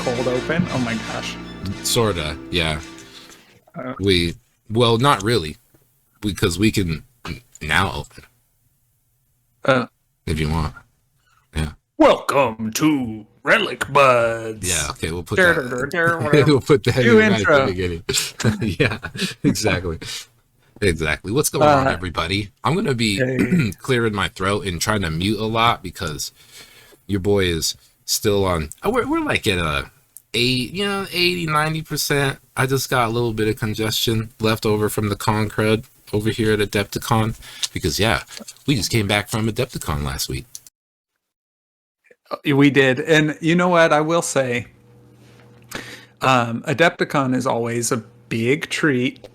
cold open. Oh my gosh. Sorta, yeah. Well, not really, because we can now open if you want. Yeah. Welcome to Relicbuds. Yeah. Okay, we'll put that. We'll put that New in right intro. at the beginning. Yeah. Exactly. Exactly. What's going on, everybody? I'm gonna be clearing my throat and trying to mute a lot because your boy is still on. We're like at a 80, 90%. I just got a little bit of congestion left over from the con crud over here at Adepticon because we just came back from Adepticon last week. We did, and you know what? I will say, Adepticon is always a big treat.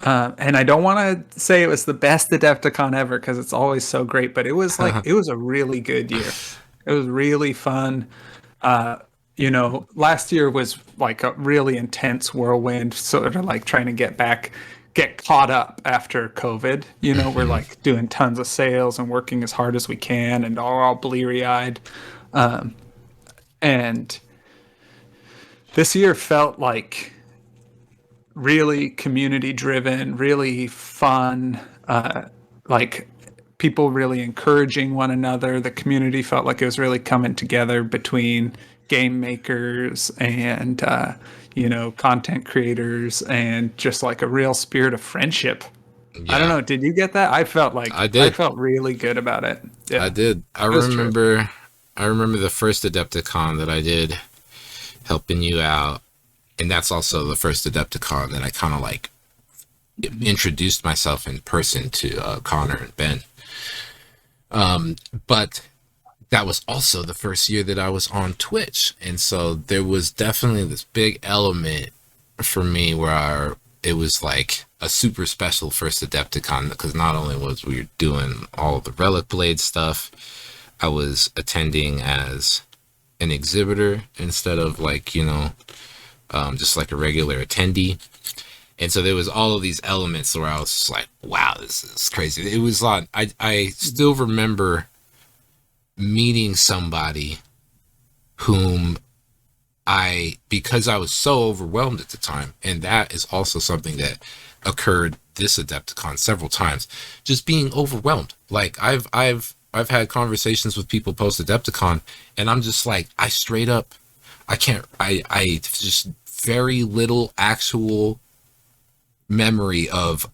And I don't want to say it was the best Adepticon ever because it's always so great, but it was like it was a really good year. It was really fun. Last year was like a really intense whirlwind, sort of like trying to get caught up after COVID. We're like doing tons of sales and working as hard as we can and all bleary-eyed. And this year felt like really community driven, really fun, like people really encouraging one another. The community felt like it was really coming together between game makers and content creators, and just like a real spirit of friendship. I don't know, did you get that? I felt like I felt really good about it. Yeah. I did. I remember the first Adepticon that I did helping you out. And that's also the first Adepticon that I kind of like introduced myself in person to Connor and Ben. But that was also the first year that I was on Twitch. And so there was definitely this big element for me where it was like a super special first Adepticon, because not only was we doing all of the Relicblades stuff, I was attending as an exhibitor instead of like, just like a regular attendee. And so there was all of these elements where I was just like, wow, this is crazy. It was a lot. I still remember meeting somebody whom because I was so overwhelmed at the time, and that is also something that occurred this Adepticon several times, just being overwhelmed. Like I've had conversations with people post Adepticon, and I'm just like, I just very little actual memory of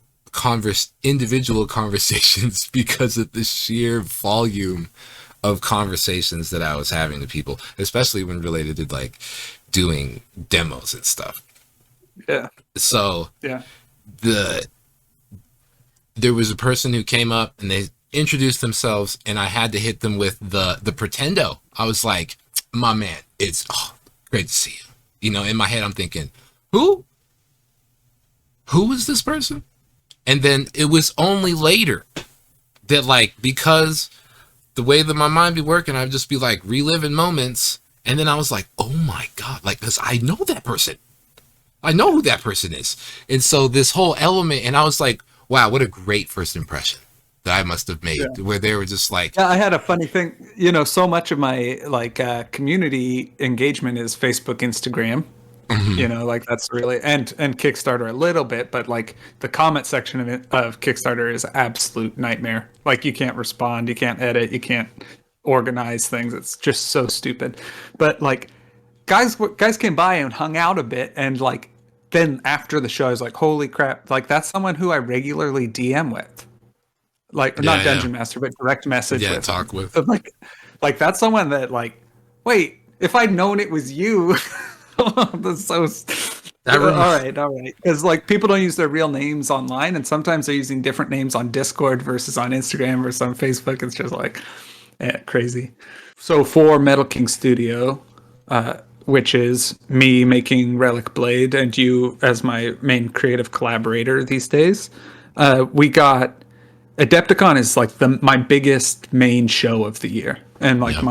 individual conversations because of the sheer volume of conversations that I was having with people, especially when related to like doing demos and stuff. Yeah. So yeah, there was a person who came up and they introduced themselves, and I had to hit them with the pretendo. I was like, my man, it's great to see you. In my head, I'm thinking, who is this person? And then it was only later that, like, because the way that my mind be working, I'd just be like reliving moments. And then I was like, oh my God, like, because I know that person. I know who that person is. And so this whole element, and I was like, wow, what a great first impression that I must have made, where they were just like, I had a funny thing, so much of my community engagement is Facebook, Instagram, like that's really, and Kickstarter a little bit, but like the comment section of Kickstarter is absolute nightmare. Like you can't respond, you can't edit, you can't organize things. It's just so stupid. But like guys came by and hung out a bit, and like then after the show I was like, holy crap, like that's someone who I regularly DM with. Like not Dungeon Master, but direct message with. Talk with. But like that's someone that like, wait, if I'd known it was you, that's so. All right. Because like people don't use their real names online, and sometimes they're using different names on Discord versus on Instagram versus on Facebook. It's just like, crazy. So for Metal King Studio, which is me making Relic Blade and you as my main creative collaborator these days, we got. Adepticon is like my biggest main show of the year, and like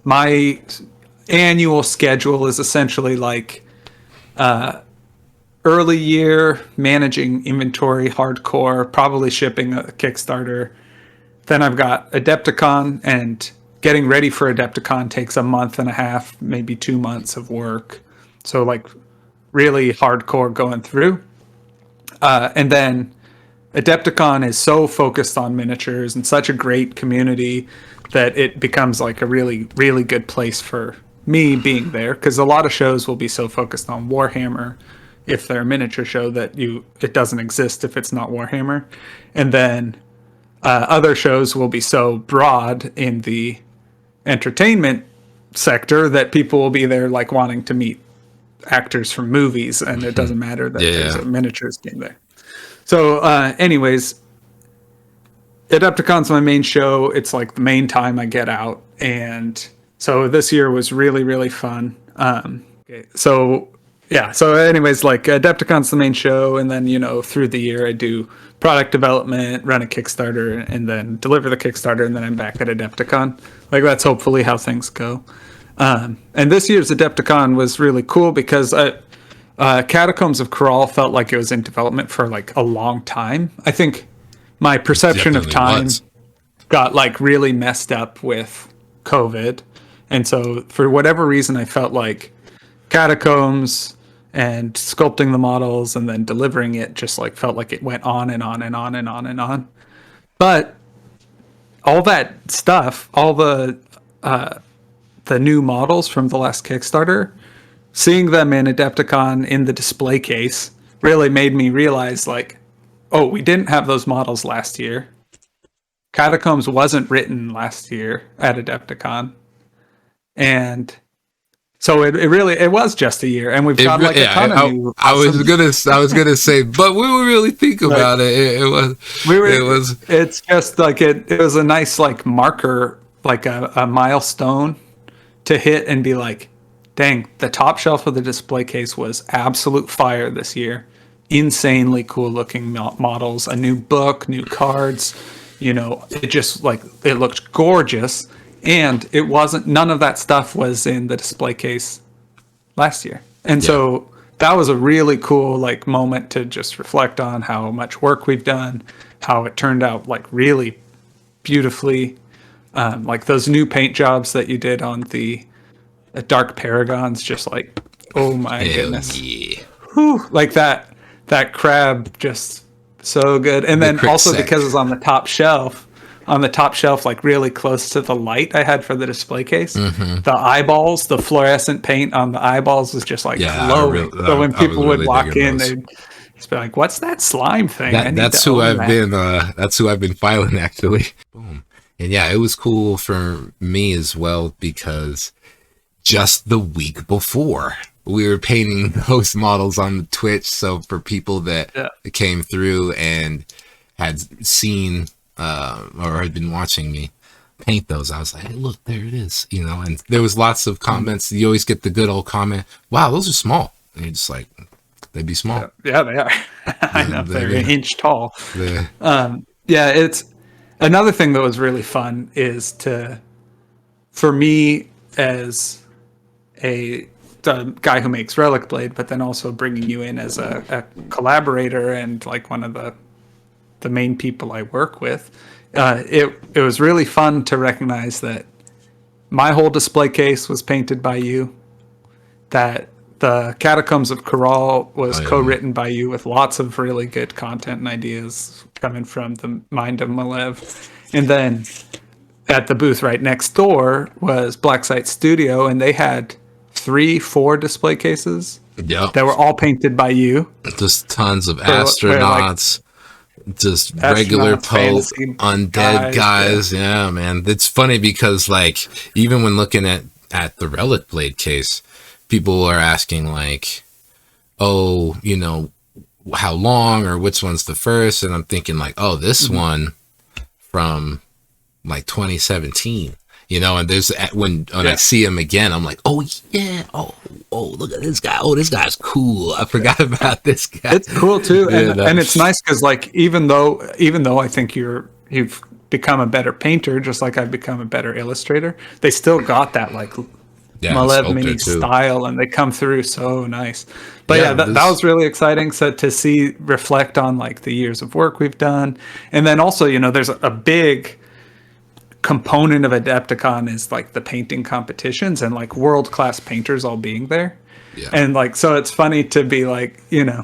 my annual schedule is essentially like early year managing inventory, hardcore, probably shipping a Kickstarter. Then I've got Adepticon, and getting ready for Adepticon takes a month and a half, maybe 2 months of work. So like really hardcore going through. And then Adepticon is so focused on miniatures and such a great community that it becomes like a really, really good place for me being there, because a lot of shows will be so focused on Warhammer if they're a miniature show that it doesn't exist if it's not Warhammer. And then other shows will be so broad in the entertainment sector that people will be there like wanting to meet actors from movies, and it doesn't matter that there's a miniatures game there. So anyways, Adepticon's my main show. It's like the main time I get out, and so this year was really, really fun. So anyways, like Adepticon's the main show, and then through the year I do product development, run a Kickstarter, and then deliver the Kickstarter, and then I'm back at Adepticon. Like that's hopefully how things go. And this year's Adepticon was really cool because Catacombs of Corral felt like it was in development for like a long time. I think my perception of time got like really messed up with COVID. And so for whatever reason, I felt like Catacombs and sculpting the models and then delivering it just like felt like it went on and on and on and on and on. But all that stuff, all the new models from the last Kickstarter, seeing them in Adepticon in the display case really made me realize like, oh, we didn't have those models last year. Catacombs wasn't written last year at Adepticon. And so it was just a year, and we've got like a ton of new. I was gonna say, but we would really think about it. It's just like it was a nice like marker, like a milestone to hit and be like, dang, the top shelf of the display case was absolute fire this year. Insanely cool looking models, a new book, new cards. It just like it looked gorgeous. And it wasn't, none of that stuff was in the display case last year. And so that was a really cool like moment to just reflect on how much work we've done, how it turned out like really beautifully. Like those new paint jobs that you did on the Dark Paragons, just like, oh my goodness. Yeah. Whew, like that crab, just so good. And then also because it's on the top shelf, like really close to the light I had for the display case. Mm-hmm. The eyeballs, the fluorescent paint on the eyeballs was just like glowing. So when people would walk in, they'd just be like, "What's that slime thing?" That's who I've been filing actually. Boom. And yeah, it was cool for me as well because just the week before we were painting those models on the Twitch. So for people that came through and had seen or had been watching me paint those, I was like, hey, look, there it is, and there was lots of comments. You always get the good old comment, wow, those are small. And you're just like, they'd be small. Yeah, they are. I know, they're an inch tall. It's another thing that was really fun is for me as the guy who makes Relicblade, but then also bringing you in as a collaborator and like one of the main people I work with, it was really fun to recognize that my whole display case was painted by you, that the Catacombs of Corral was co-written by you with lots of really good content and ideas coming from the mind of Malev. And then at the booth right next door was Black Site Studio, and they had 3-4 display cases that were all painted by you. Just tons of astronauts. Just regular Pope, undead guys. Yeah, man. It's funny because like even when looking at the Relicblade case, people are asking like, oh, how long or which one's the first? And I'm thinking like, oh, this one from like 2017. And there's when I see him again, I'm like, oh yeah, oh look at this guy, oh this guy's cool. I forgot about this guy. It's cool too, and it's nice because like even though I think you've become a better painter, just like I've become a better illustrator, they still got that like Malev mini style, and they come through so nice. But that was really exciting. So to reflect on like the years of work we've done, and then also there's a big component of Adepticon is like the painting competitions and like world-class painters all being there. Yeah. And like, so it's funny to be like, yeah,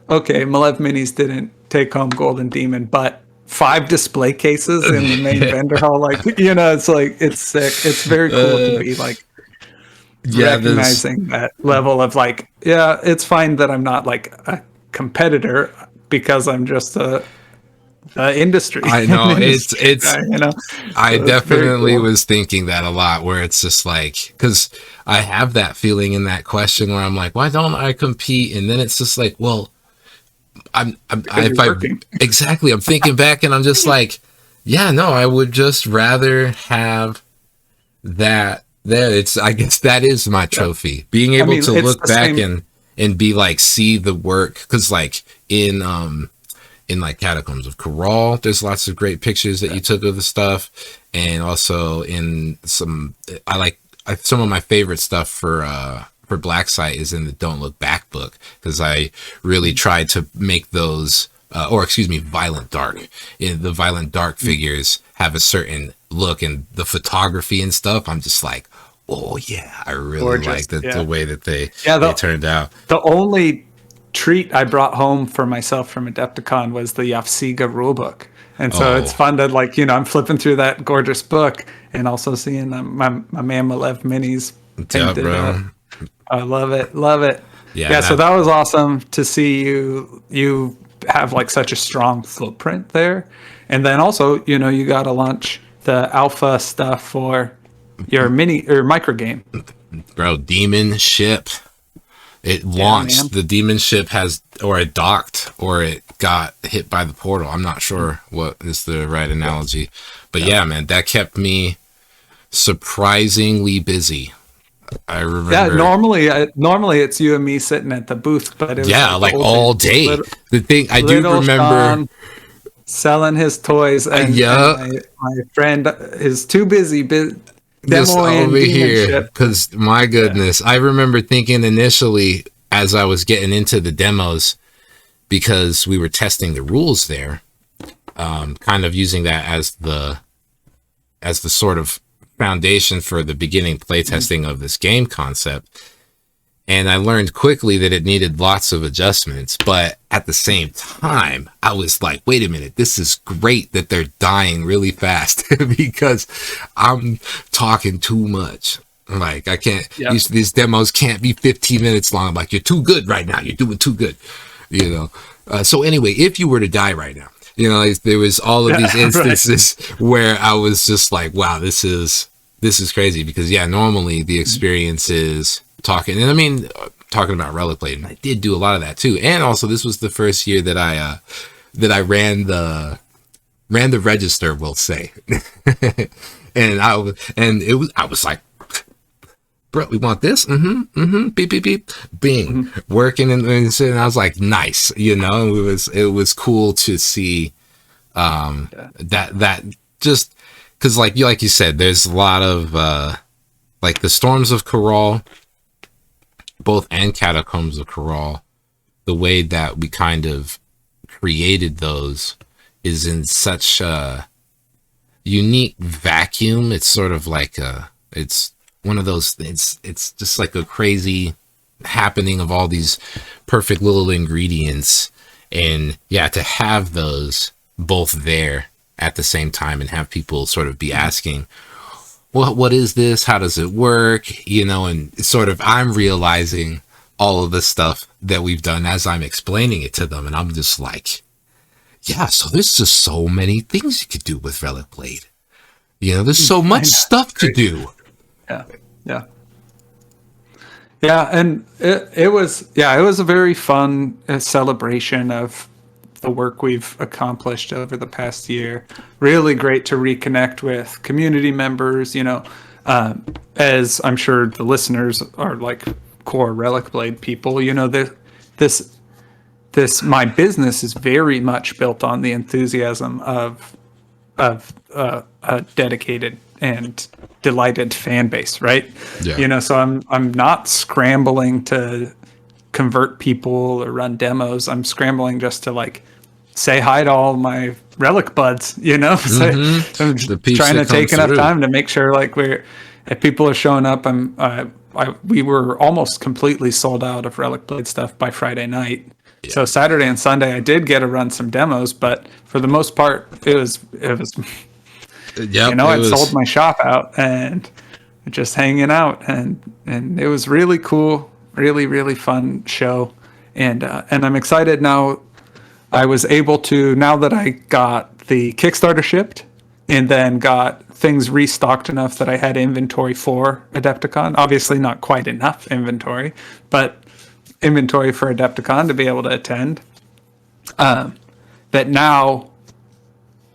okay, Malev Minis didn't take home Golden Demon, but 5 display cases in the main vendor hall, like, it's like, it's sick. It's very cool to be like Yeah, recognizing that level of like, yeah, it's fine that I'm not like a competitor because I'm just a industry. I know it's guy, I So it's very definitely cool. was thinking that a lot, where it's just like, because I have that feeling in that question where I'm like, why don't I compete? And then it's just like, well, Because you're working. exactly, I'm thinking back and I'm just like, yeah, no, I would just rather have that there. I guess that is my trophy, being able to It's look the back same. and be like, see the work. Because like in like Catacombs of Corral, there's lots of great pictures that you took of the stuff, and also in some some of my favorite stuff for Black Site is in the Don't Look Back book, because I really tried to make those or excuse me, Violent Dark. In the Violent Dark figures have a certain look, and the photography and stuff, I'm just like, oh yeah, I really like the way that they turned out. The only treat I brought home for myself from Adepticon was the Yafsiga rulebook. And so it's fun to like, I'm flipping through that gorgeous book and also seeing my man Malev minis painted. Bro. I love it. Love it. Yeah, So that was awesome to see you have like such a strong footprint there. And then also, you got to launch the alpha stuff for your mini or micro game. Bro, Demonship. It launched. The Demonship has, or it docked, or it got hit by the portal. I'm not sure what is the right analogy. But yeah, man, that kept me surprisingly busy. I remember. Yeah, normally it's you and me sitting at the booth, but it was like all day. The thing I do remember, Sean selling his toys, and my friend is too busy just over here, because my goodness, I remember thinking initially as I was getting into the demos, because we were testing the rules there, kind of using that as the sort of foundation for the beginning playtesting of this game concept. And I learned quickly that it needed lots of adjustments, but at the same time, I was like, wait a minute, this is great that they're dying really fast because I'm talking too much. Like, I can't, these demos can't be 15 minutes long. I'm like, you're too good right now. You're doing too good, So anyway, if you were to die right now, there was all of these instances where I was just like, wow, this is crazy, because normally the experience is talking, and I mean, talking about Relicblade, and I did do a lot of that too. And also, this was the first year that I ran the register, we'll say, and I was like, bro, we want this, beep beep beep, bing, working, and I was like, nice, it was cool to see that just because like you said, there's a lot of like the Storms of Corral, both, and Catacombs of Corral. The way that we kind of created those is in such a unique vacuum. It's sort of like it's one of those, it's just like a crazy happening of all these perfect little ingredients, and to have those both there at the same time and have people sort of be asking, what is this? How does it work? And sort of I'm realizing all of the stuff that we've done as I'm explaining it to them. And I'm just like, so there's just so many things you could do with Relicblade. There's so much stuff to do. Yeah. And it was a very fun celebration of the work we've accomplished over the past year. Really great to reconnect with community members, as I'm sure the listeners are like core Relicblade people, this my business is very much built on the enthusiasm of a dedicated and delighted fan base, right? So I'm not scrambling to convert people or run demos. I'm scrambling just to like say hi to all my Relic buds, I'm trying to take enough time to make sure like if people are showing up, I'm we were almost completely sold out of Relicblade stuff by Friday night. Yeah. So Saturday and Sunday I did get to run some demos, but for the most part it was I'd sold my shop out and just hanging out, and it was really cool, really fun show, and I'm excited now. I was able to, now that I got the Kickstarter shipped and then got things restocked enough that I had inventory for Adepticon. Obviously not quite enough inventory, but inventory for Adepticon to be able to attend. That now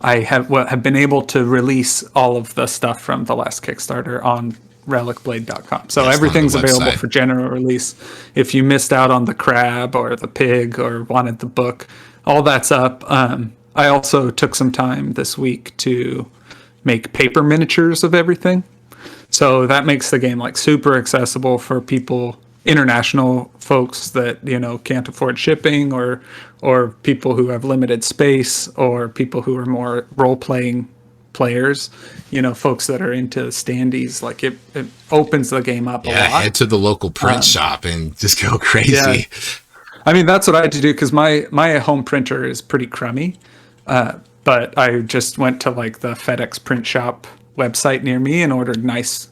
I have been able to release all of the stuff from the last Kickstarter on relicblade.com. So everything's available for general release. If you missed out on the crab or the pig or wanted the book, all that's up. I also took some time this week to make paper miniatures of everything. So that makes the game like super accessible for people, international folks that, can't afford shipping, or people who have limited space, or people who are more role-playing players, folks that are into standees. Like it opens the game up a lot. Head to the local print shop and just go crazy. Yeah. I mean, that's what I had to do because my home printer is pretty crummy. But I just went to like the FedEx print shop website near me and ordered nice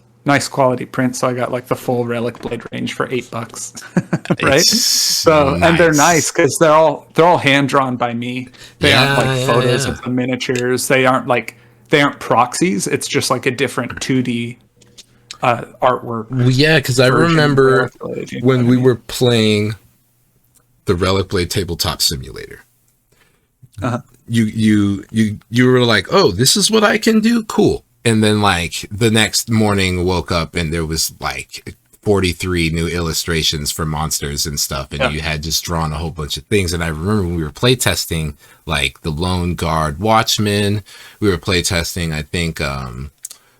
quality print. So I got like the full Relicblade range for $8, right? So nice. And they're nice because they're all hand drawn by me. They aren't like photos of the miniatures. They aren't proxies. It's just like a different 2D artwork. Well, yeah, because I remember when we were playing the Relicblade tabletop simulator. Uh-huh. You were like, oh, this is what I can do, cool. And then like the next morning woke up and there was like 43 new illustrations for monsters and stuff, and you had just drawn a whole bunch of things. And I remember when we were playtesting like the Lone Guard Watchman, we were playtesting I think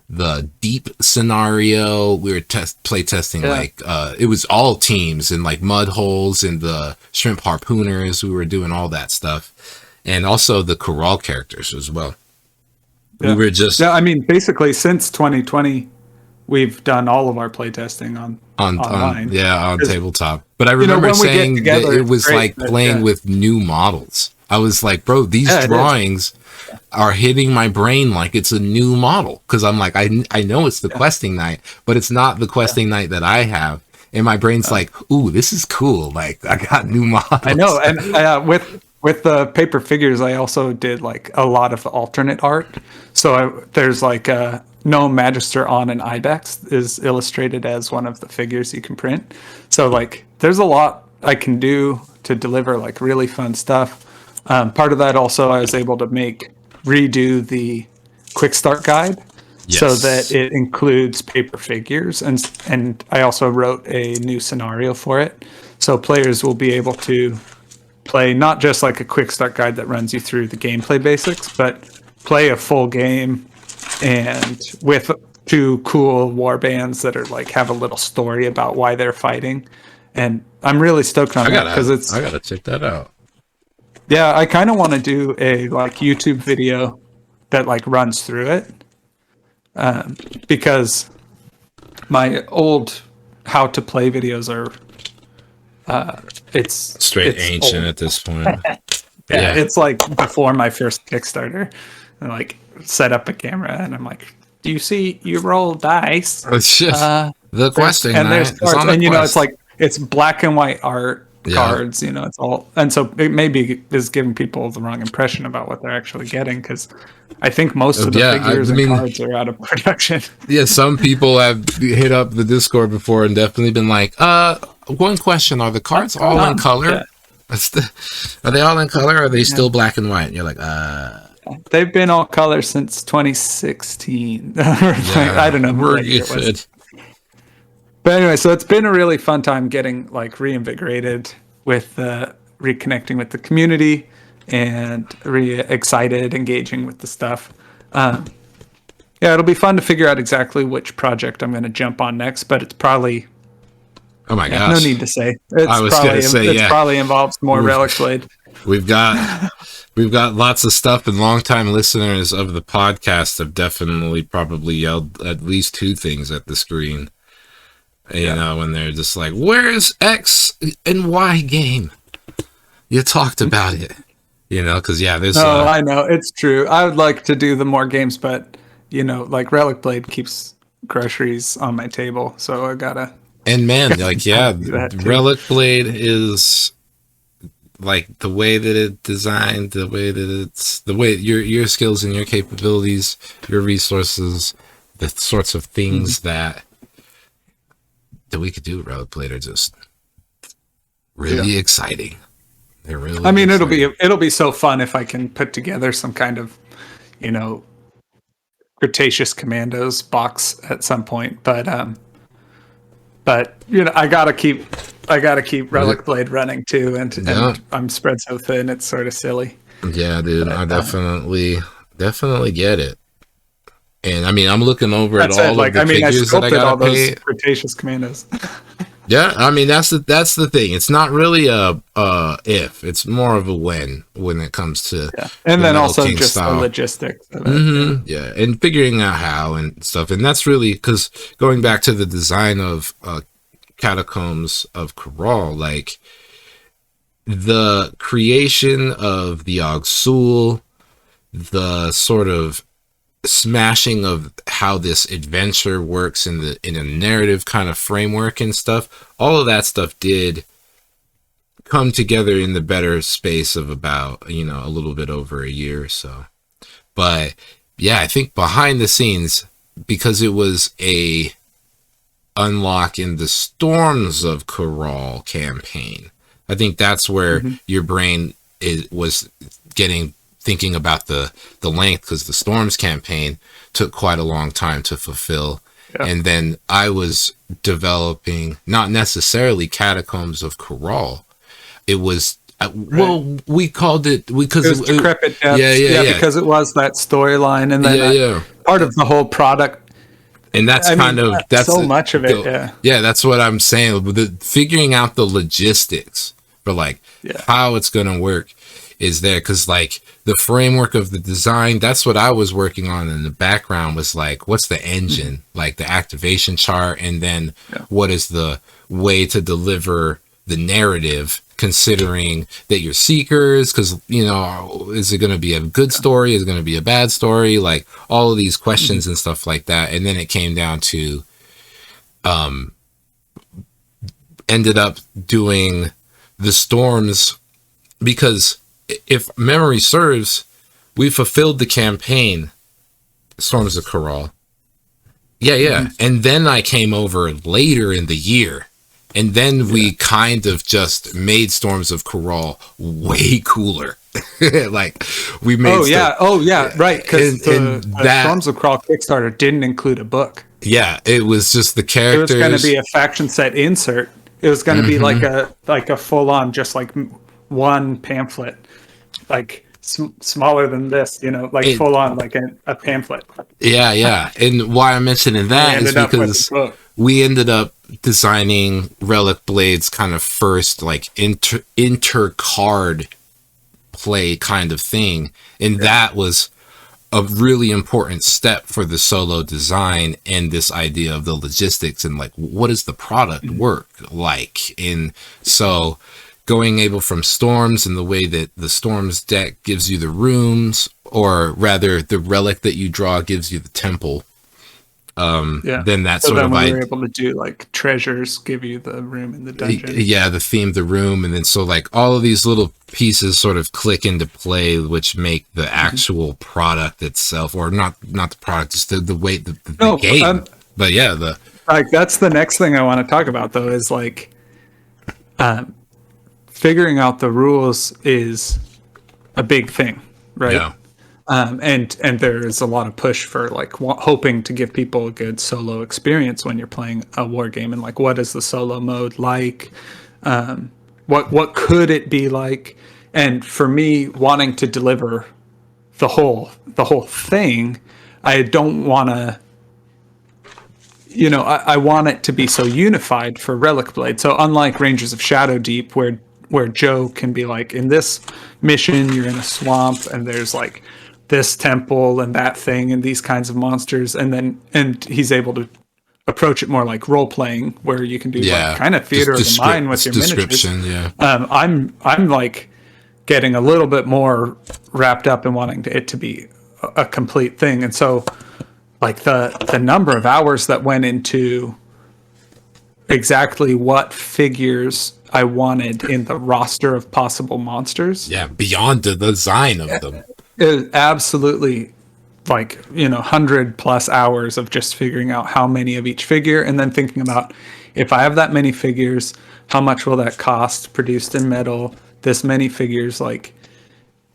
the deep scenario, we were playtesting like it was all teams, and like mud holes and the shrimp harpooners, we were doing all that stuff. And also the Corral characters as well. Yeah. We were just... Yeah, I mean, basically, since 2020, we've done all of our playtesting online. On tabletop. But I remember saying that it was like playing with new models. I was like, bro, these drawings are hitting my brain like it's a new model. Because I'm like, I know it's the questing knight, but it's not the questing knight that I have. And my brain's like, ooh, this is cool. Like, I got new models. I know. And with the paper figures, I also did like a lot of the alternate art. So there's like No Magister on an Ibex is illustrated as one of the figures you can print. So like there's a lot I can do to deliver like really fun stuff. Part of that also, I was able to redo the quick start guide. Yes. So that it includes paper figures, and I also wrote a new scenario for it. So players will be able to play not just like a quick start guide that runs you through the gameplay basics, but play a full game and with 2 cool war bands that are like have a little story about why they're fighting. And I'm really stoked on that because I gotta check that out. Yeah, I kind of want to do a like YouTube video that like runs through it, because my old how to play videos are it's ancient old. At this point. yeah, it's like before my first Kickstarter. And like set up a camera and I'm like, do you see you roll dice? It's just the questing and there's cards, and it's like it's black and white art cards, it's all, and so it maybe is giving people the wrong impression about what they're actually getting, because I think most of the figures and cards are out of production. Yeah, some people have hit up the Discord before and definitely been like, one question, are the cards all in color? Yeah. Are they all in color, or are they still black and white? And you're like, they've been all color since 2016. I don't know. But anyway, so it's been a really fun time getting like reinvigorated with reconnecting with the community and excited, engaging with the stuff. It'll be fun to figure out exactly which project I'm going to jump on next, but it's probably... Oh my gosh. No need to say. It probably involves more Relicblade. We've got lots of stuff, and longtime listeners of the podcast have definitely probably yelled at least 2 things at the screen. You know, when they're just like, "Where's X and Y game? You talked about it." You know, because there's. No, I know it's true. I would like to do the more games, but like Relicblade keeps groceries on my table, so I gotta. And man, like do that too. Relicblade is like the way that it's designed, the way your skills and your capabilities, your resources, the sorts of things that we could do with Relicblade are just really exciting. They're really. I mean, it'll be so fun if I can put together some kind of, Cretaceous Commandos box at some point. But I gotta keep Relicblade running too, and I'm spread so thin, it's sort of silly. Yeah, dude, I definitely get it. And I mean, I'm looking over at all of the figures that I gotta pay. Cretaceous Commandos. Yeah, I mean that's the thing. It's not really a if, it's more of a when it comes to and then also King just style. the logistics of it. Yeah, and figuring out how and stuff, and that's really because going back to the design of Catacombs of Kharal, like the creation of the Ogsul, the sort of smashing of how this adventure works in a narrative kind of framework and stuff, all of that stuff did come together in the better space of about a little bit over a year or so. But yeah, I think behind the scenes, because it was a unlock in the Storms of Kharal campaign, I think that's where your brain was thinking about the length, because the Storms campaign took quite a long time to fulfill. And then I was developing not necessarily Catacombs of Kharal. It was well, we called it because it was Decrepit Depths. Because it was that storyline, and then part of the whole product. And that's that's so much of it. That's what I'm saying. Figuring out the logistics for how it's gonna work is there, because the framework of the design, that's what I was working on in the background, was what's the engine, the activation chart, and then what is the way to deliver the narrative, considering that you're seekers, because is it going to be a good story, is it going to be a bad story, all of these questions and stuff like that. And then it came down to ended up doing the Storms, because if memory serves, we fulfilled the campaign, Storms of Kharal. And then I came over later in the year, and then we kind of just made Storms of Kharal way cooler. We made right, because the Storms of Kharal Kickstarter didn't include a book. It was just the characters. It was going to be a faction set insert. It was going to be like a full on, just one pamphlet, smaller than this, full on, a pamphlet. And why I'm mentioning that is because we ended up designing Relicblades kind of first, inter card play kind of thing, and that was a really important step for the solo design and this idea of the logistics and what does the product work like. And so going able from Storms, and the way that the Storms deck gives you the rooms, or rather the relic that you draw gives you the temple. Then that's we were able to do treasures give you the room in the dungeon. The theme, the room, and then so all of these little pieces sort of click into play, which make the actual product itself, or not the product, just the way the game. But that's the next thing I want to talk about, though, is figuring out the rules is a big thing, right? Yeah. And there is a lot of push for hoping to give people a good solo experience when you're playing a war game, and what is the solo mode like? What could it be like? And for me, wanting to deliver the whole thing, I don't want to. I want it to be so unified for Relicblade. So unlike Rangers of Shadow Deep, where Joe can be in this mission, you're in a swamp, and there's this temple and that thing and these kinds of monsters, and he's able to approach it more like role playing, where you can do like kind of theater of the mind with your miniatures. Yeah. I'm like getting a little bit more wrapped up in wanting it to be a complete thing, and so like the number of hours that went into exactly what figures I wanted in the roster of possible monsters. Yeah, beyond the design of them. Is absolutely like, 100+ hours of just figuring out how many of each figure, and then thinking about, if I have that many figures, how much will that cost produced in metal? This many figures, like,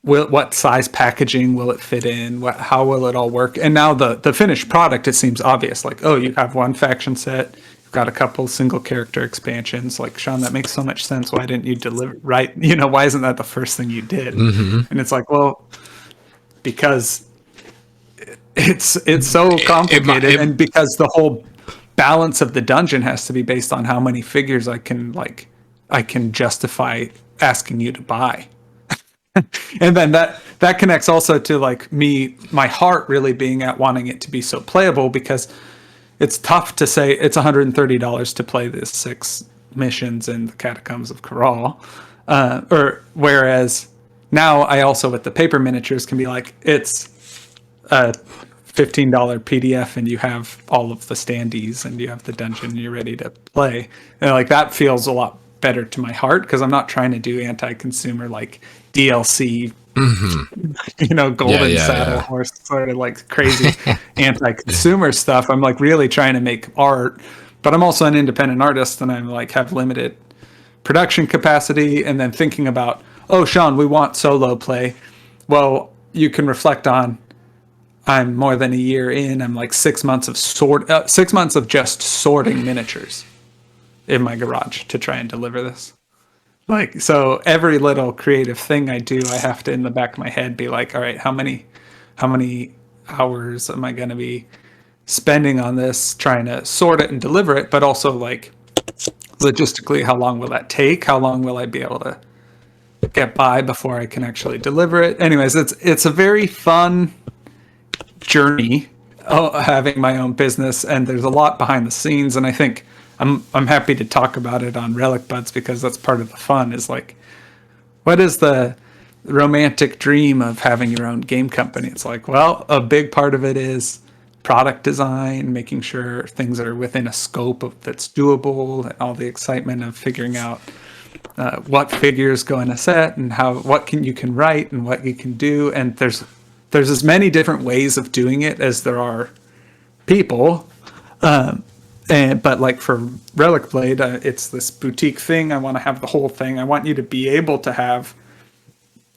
what size packaging will it fit in? How will it all work? And now the finished product, it seems obvious. Like, oh, you have one faction set, you've got a couple single character expansions. Like, Sean, that makes so much sense. Why didn't you deliver? Right? Why isn't that the first thing you did? And it's like, well, because it's so complicated, and because the whole balance of the dungeon has to be based on how many figures I can justify asking you to buy. And then that connects also to like my heart really being at wanting it to be so playable, because it's tough to say it's $130 to play this 6 missions in the Catacombs of Corral, or whereas now I also, with the paper miniatures, can be like, it's a $15 PDF and you have all of the standees and you have the dungeon and you're ready to play. And like, that feels a lot better to my heart, because I'm not trying to do anti-consumer like DLC, golden saddle horse sort of like crazy anti-consumer stuff. I'm like really trying to make art, but I'm also an independent artist, and I'm like have limited production capacity. And then thinking about, oh, Sean, we want solo play. Well, you can reflect on, I'm more than a year in. I'm like 6 months of 6 months of just sorting miniatures in my garage to try and deliver this. Like, so every little creative thing I do, I have to, in the back of my head, be like, all right, how many hours am I going to be spending on this, trying to sort it and deliver it, but also like logistically, how long will that take? How long will I be able to get by before I can actually deliver it? Anyways, it's a very fun journey, having my own business, and there's a lot behind the scenes, and I think I'm happy to talk about it on Relicbuds, because that's part of the fun, is like, what is the romantic dream of having your own game company? It's like, well, a big part of it is product design, making sure things are within a scope that's doable, and all the excitement of figuring out what figures go in a set, and what you can write and what you can do. And there's as many different ways of doing it as there are people. But like for Relicblade, it's this boutique thing. I want to have the whole thing. I want you to be able to have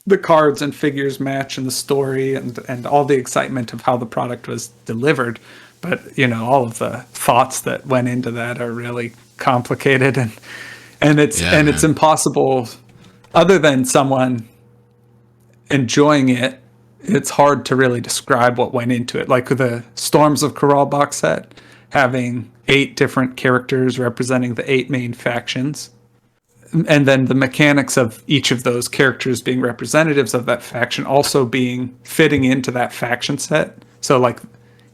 the cards and figures match, and the story and all the excitement of how the product was delivered. But all of the thoughts that went into that are really complicated, and it's impossible, other than someone enjoying it. It's hard to really describe what went into it. Like with the Storms of Corral box set, having 8 different characters representing the 8 main factions, and then the mechanics of each of those characters being representatives of that faction also fitting into that faction set. So like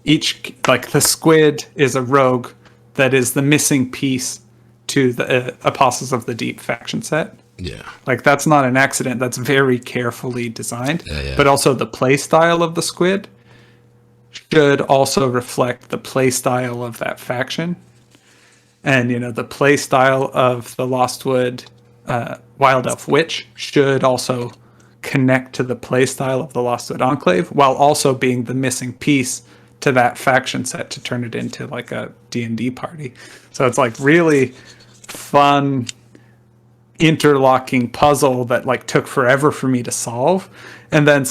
the squid is a rogue that is the missing piece to the Apostles of the Deep faction set. Yeah. Like, that's not an accident. That's very carefully designed. Yeah. But also the play style of the squid should also reflect the play style of that faction. And, the play style of the Lostwood Wild Elf Witch should also connect to the play style of the Lostwood Enclave, while also being the missing piece to that faction set to turn it into like a D&D party. So it's like really fun interlocking puzzle that like took forever for me to solve. And then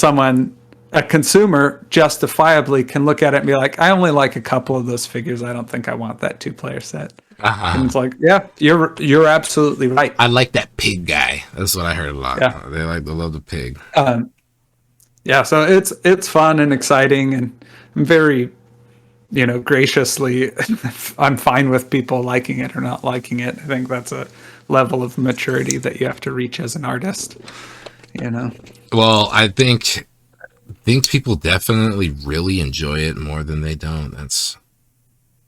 a consumer justifiably can look at it and be like, I only like a couple of those figures. I don't think I want that 2-player set. And it's like, yeah, you're absolutely right. I like that pig guy. That's what I heard a lot. Yeah. They love the pig. Yeah, so it's fun and exciting, and I'm very, graciously, I'm fine with people liking it or not liking it. I think that's a level of maturity that you have to reach as an artist, Well, I think people definitely really enjoy it more than they don't.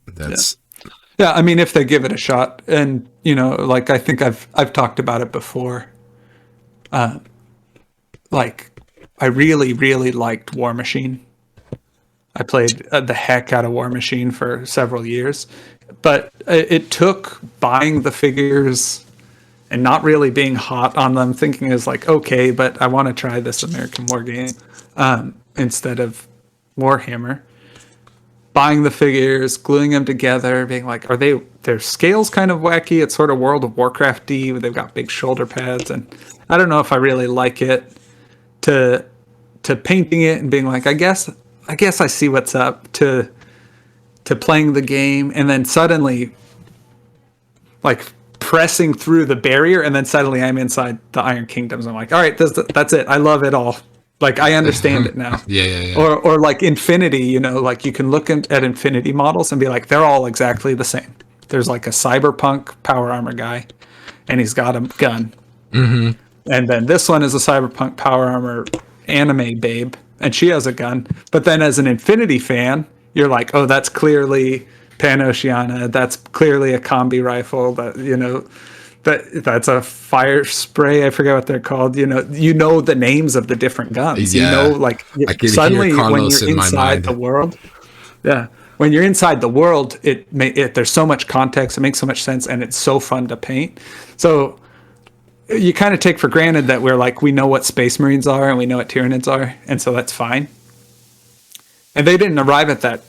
That's Yeah, I mean, if they give it a shot, and like I think I've talked about it before. Like, I really really liked War Machine. I played the heck out of War Machine for several years, but it took buying the figures and not really being hot on them, thinking is like, okay, but I want to try this American War game instead of Warhammer. Buying the figures, gluing them together, being like, their scale's kind of wacky. It's sort of World of Warcraft-y. They've got big shoulder pads, and I don't know if I really like it. To painting it and being like, I guess I see what's up, to playing the game, and then suddenly like pressing through the barrier, and then suddenly I'm inside the Iron Kingdoms. I'm like, all right, that's it. I love it all. Like, I understand it now. Yeah. Or like Infinity, like you can look at Infinity models and be like, they're all exactly the same. There's like a cyberpunk power armor guy, and he's got a gun. Mm-hmm. And then this one is a cyberpunk power armor anime babe, and she has a gun. But then as an Infinity fan, you're like, oh, that's clearly Pan-Oceania. That's clearly a combi rifle. That's a fire spray. I forget what they're called. You know the names of the different guns. Yeah. Like I can suddenly hear when Carlos you're in my inside mind. the world, yeah. When you're inside the world, there's so much context. It makes so much sense, and it's so fun to paint. So you kind of take for granted that we know what Space Marines are and we know what Tyranids are, and so that's fine. And they didn't arrive at that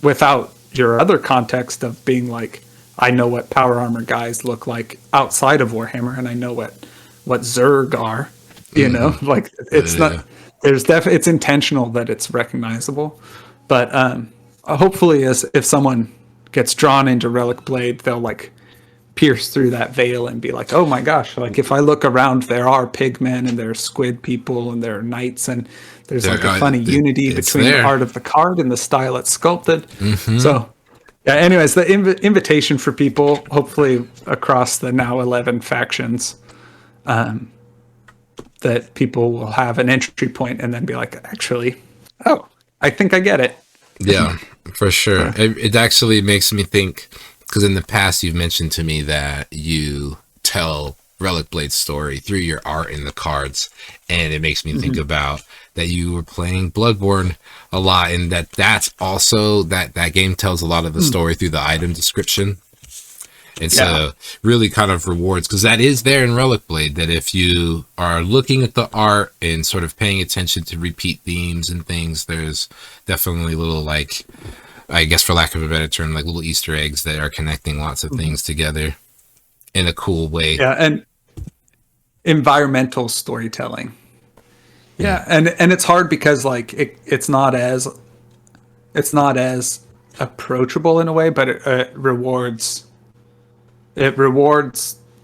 without your other context of being like, I know what power armor guys look like outside of Warhammer, and I know what Zerg are. Like it's not. It's intentional that it's recognizable, but hopefully, if someone gets drawn into Relicblade, they'll like pierce through that veil and be like, oh my gosh, like if I look around, there are pigmen and there are squid people and there are knights, and there's like a funny unity between the art of the card and the style it's sculpted. Mm-hmm. So yeah, anyways, the invitation for people, hopefully across the now 11 factions, that people will have an entry point and then be like, actually, oh, I think I get it. Yeah, for sure. It actually makes me think, because in the past you've mentioned to me that you tell Relicblade's story through your art in the cards, and it makes me think about that you were playing Bloodborne a lot, and that's also that game tells a lot of the story through the item description. And so really kind of rewards, because that is there in Relicblade, that if you are looking at the art and sort of paying attention to repeat themes and things, there's definitely little, like, I guess for lack of a better term, like little Easter eggs that are connecting lots of things together in a cool way. Yeah, and environmental storytelling. Yeah, and it's hard because like it's not as approachable in a way, but it rewards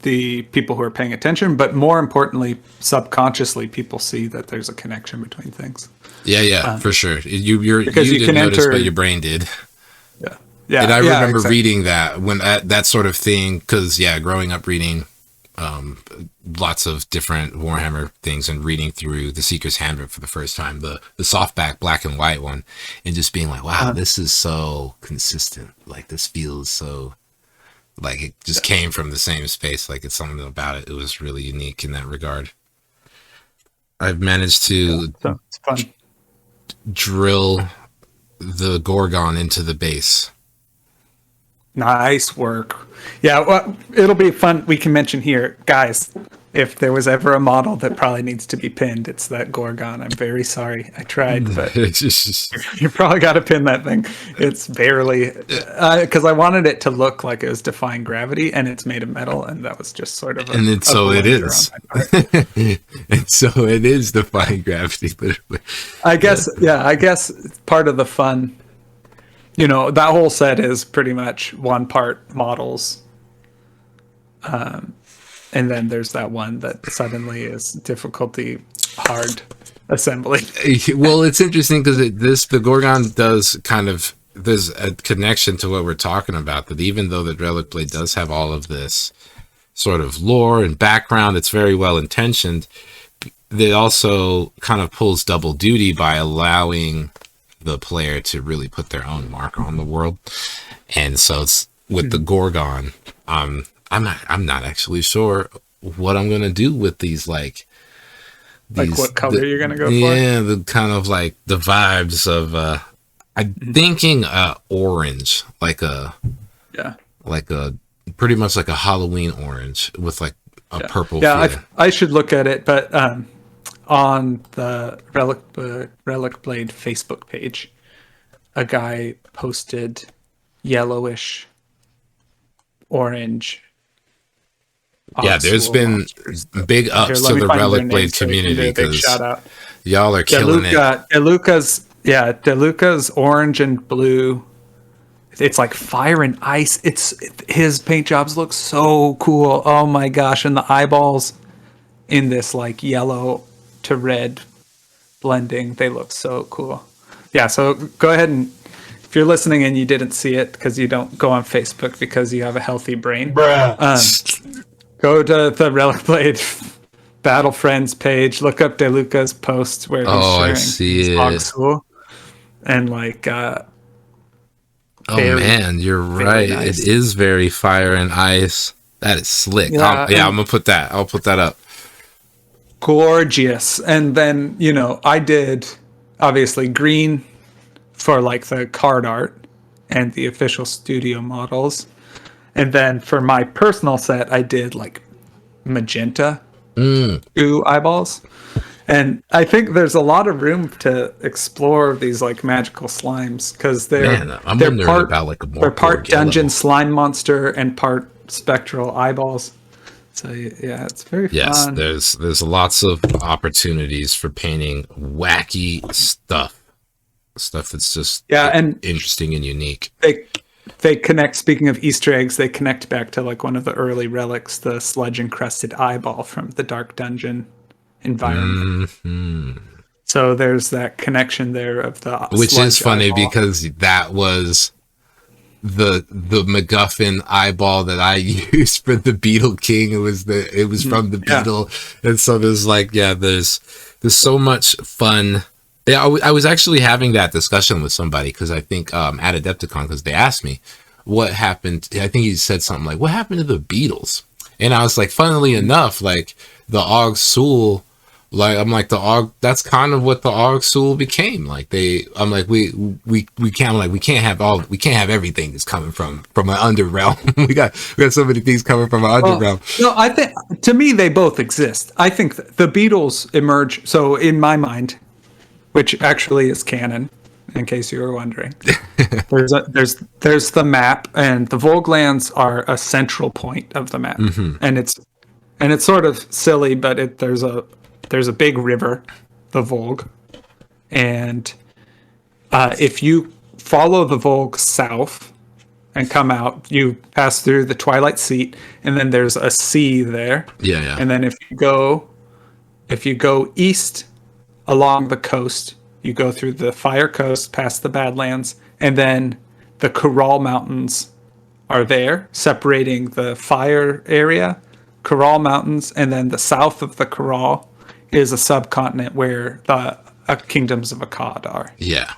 the people who are paying attention, but more importantly, subconsciously, people see that there's a connection between things. Yeah, for sure. You didn't notice, but your brain did. Yeah. And I remember exactly. reading that when that sort of thing, because growing up reading lots of different Warhammer things and reading through the Seeker's Handbook for the first time, the softback black and white one, and just being like, wow, this is so consistent. Like, this feels so, like it just came from the same space. Like, it's something about it. It was really unique in that regard. I've managed to so it's fun. Drill the Gorgon into the base. Nice work. Yeah, well, it'll be fun. We can mention here, guys, if there was ever a model that probably needs to be pinned, it's that Gorgon. I'm very sorry. I tried, but you probably got to pin that thing. It's barely, because I wanted it to look like it was defying gravity, and it's made of metal, and that was just sort of and then so it is. And so it is defying gravity. But I guess part of the fun, that whole set is pretty much one part models. And then there's that one that suddenly is difficulty hard assembly. Well, it's interesting because the Gorgon does kind of, there's a connection to what we're talking about, that even though the Relicblade does have all of this sort of lore and background, it's very well intentioned. It also kind of pulls double duty by allowing the player to really put their own mark on the world. And so with the Gorgon. I'm not actually sure what I'm gonna do with these like what color you're gonna go for? Yeah, the kind of like the vibes of I'm thinking orange, like a pretty much like a Halloween orange with like a purple. Yeah, I should look at it, but on the Relicblade Facebook page, a guy posted yellowish orange. Yeah, there's been monsters. Big ups to the Relicblade community because y'all are killing it. DeLuca's orange and blue. It's like fire and ice. His paint jobs look so cool. Oh my gosh! And the eyeballs in this like yellow to red blending, they look so cool. Yeah, so go ahead and if you're listening and you didn't see it because you don't go on Facebook because you have a healthy brain, go to the Relicblade Battle Friends page, look up DeLuca's post where he's sharing I see it. Oxul, and like man, you're right. Nice. It is very fire and ice. That is slick. Yeah, I'm gonna put that. I'll put that up. Gorgeous. And then, I did obviously green for like the card art and the official studio models. And then for my personal set, I did like magenta eyeballs. And I think there's a lot of room to explore these like magical slimes because they're part dungeon slime monster and part spectral eyeballs. So yeah, it's very fun. Yes, there's lots of opportunities for painting wacky stuff that's just and interesting and unique. They connect. Speaking of Easter eggs, they connect back to like one of the early relics, the sludge encrusted eyeball from the Dark Dungeon environment. So there's that connection there of the which is funny eyeball. Because that was the MacGuffin eyeball that I used for the Beetle King. It was from the Beetle, and so there's like there's so much fun. Yeah, I was actually having that discussion with somebody because I think at Adepticon because they asked me what happened. I think he said something like, "What happened to the Beetles?" And I was like, funnily enough, like the Augsul. Like I'm like that's kind of what the Augsul became. Like I'm like we can't have everything that's coming from an underrealm. we got so many things coming from an underrealm. No, I think to me they both exist. I think the Beetles emerge. So in my mind, which actually is canon, in case you were wondering, there's the map, and the Volglands are a central point of the map, and it's sort of silly, but there's a big river, the Volg, and if you follow the Volg south and come out, you pass through the Twilight Seat, and then there's a sea there. Yeah. And then if you go east along the coast, you go through the Fire Coast, past the Badlands, and then the Coral Mountains are there, separating the Fire area, Coral Mountains, and then the south of the Coral is a subcontinent where the Kingdoms of Akkad are. Yeah.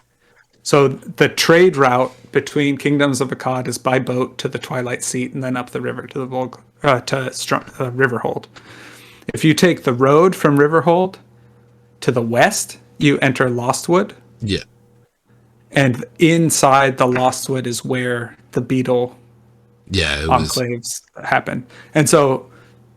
So the trade route between Kingdoms of Akkad is by boat to the Twilight Seat and then up the river to the Volg, to Riverhold. If you take the road from Riverhold to the west, you enter Lostwood. Yeah. And inside the Lostwood is where the Beetle enclaves happen. And so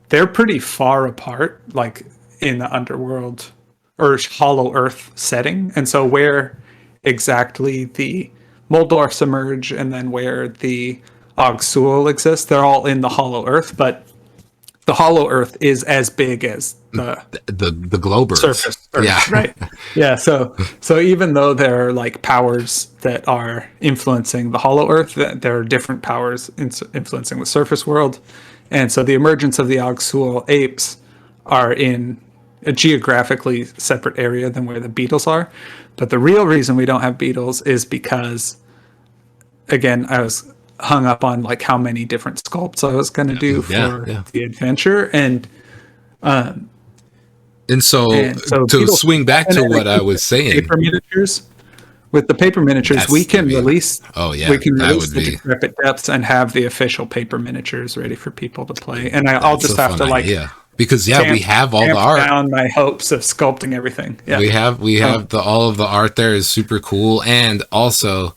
they're pretty far apart, like in the underworld or Hollow Earth setting. And so where exactly the Moldorfs emerge and then where the Augsul exists, they're all in the Hollow Earth, but the Hollow Earth is as big as the globe surface Earth, yeah. Right. Yeah. So even though there are like powers that are influencing the Hollow Earth, there are different powers influencing the surface world. And so the emergence of the Augsul apes are in a geographically separate area than where the beetles are. But the real reason we don't have beetles is because, again, I was hung up on like how many different sculpts I was going to do for the adventure. And so to swing back to what I was saying, paper miniatures With the paper miniatures, That's we can the- release. Oh yeah, we can that release would the be. decrepit depths and have the official paper miniatures ready for people to play. And I'll That's just a have fun to like idea. Because yeah, we have all the tamp art. down my hopes of sculpting everything. Yeah, We have all of the art there is super cool, and also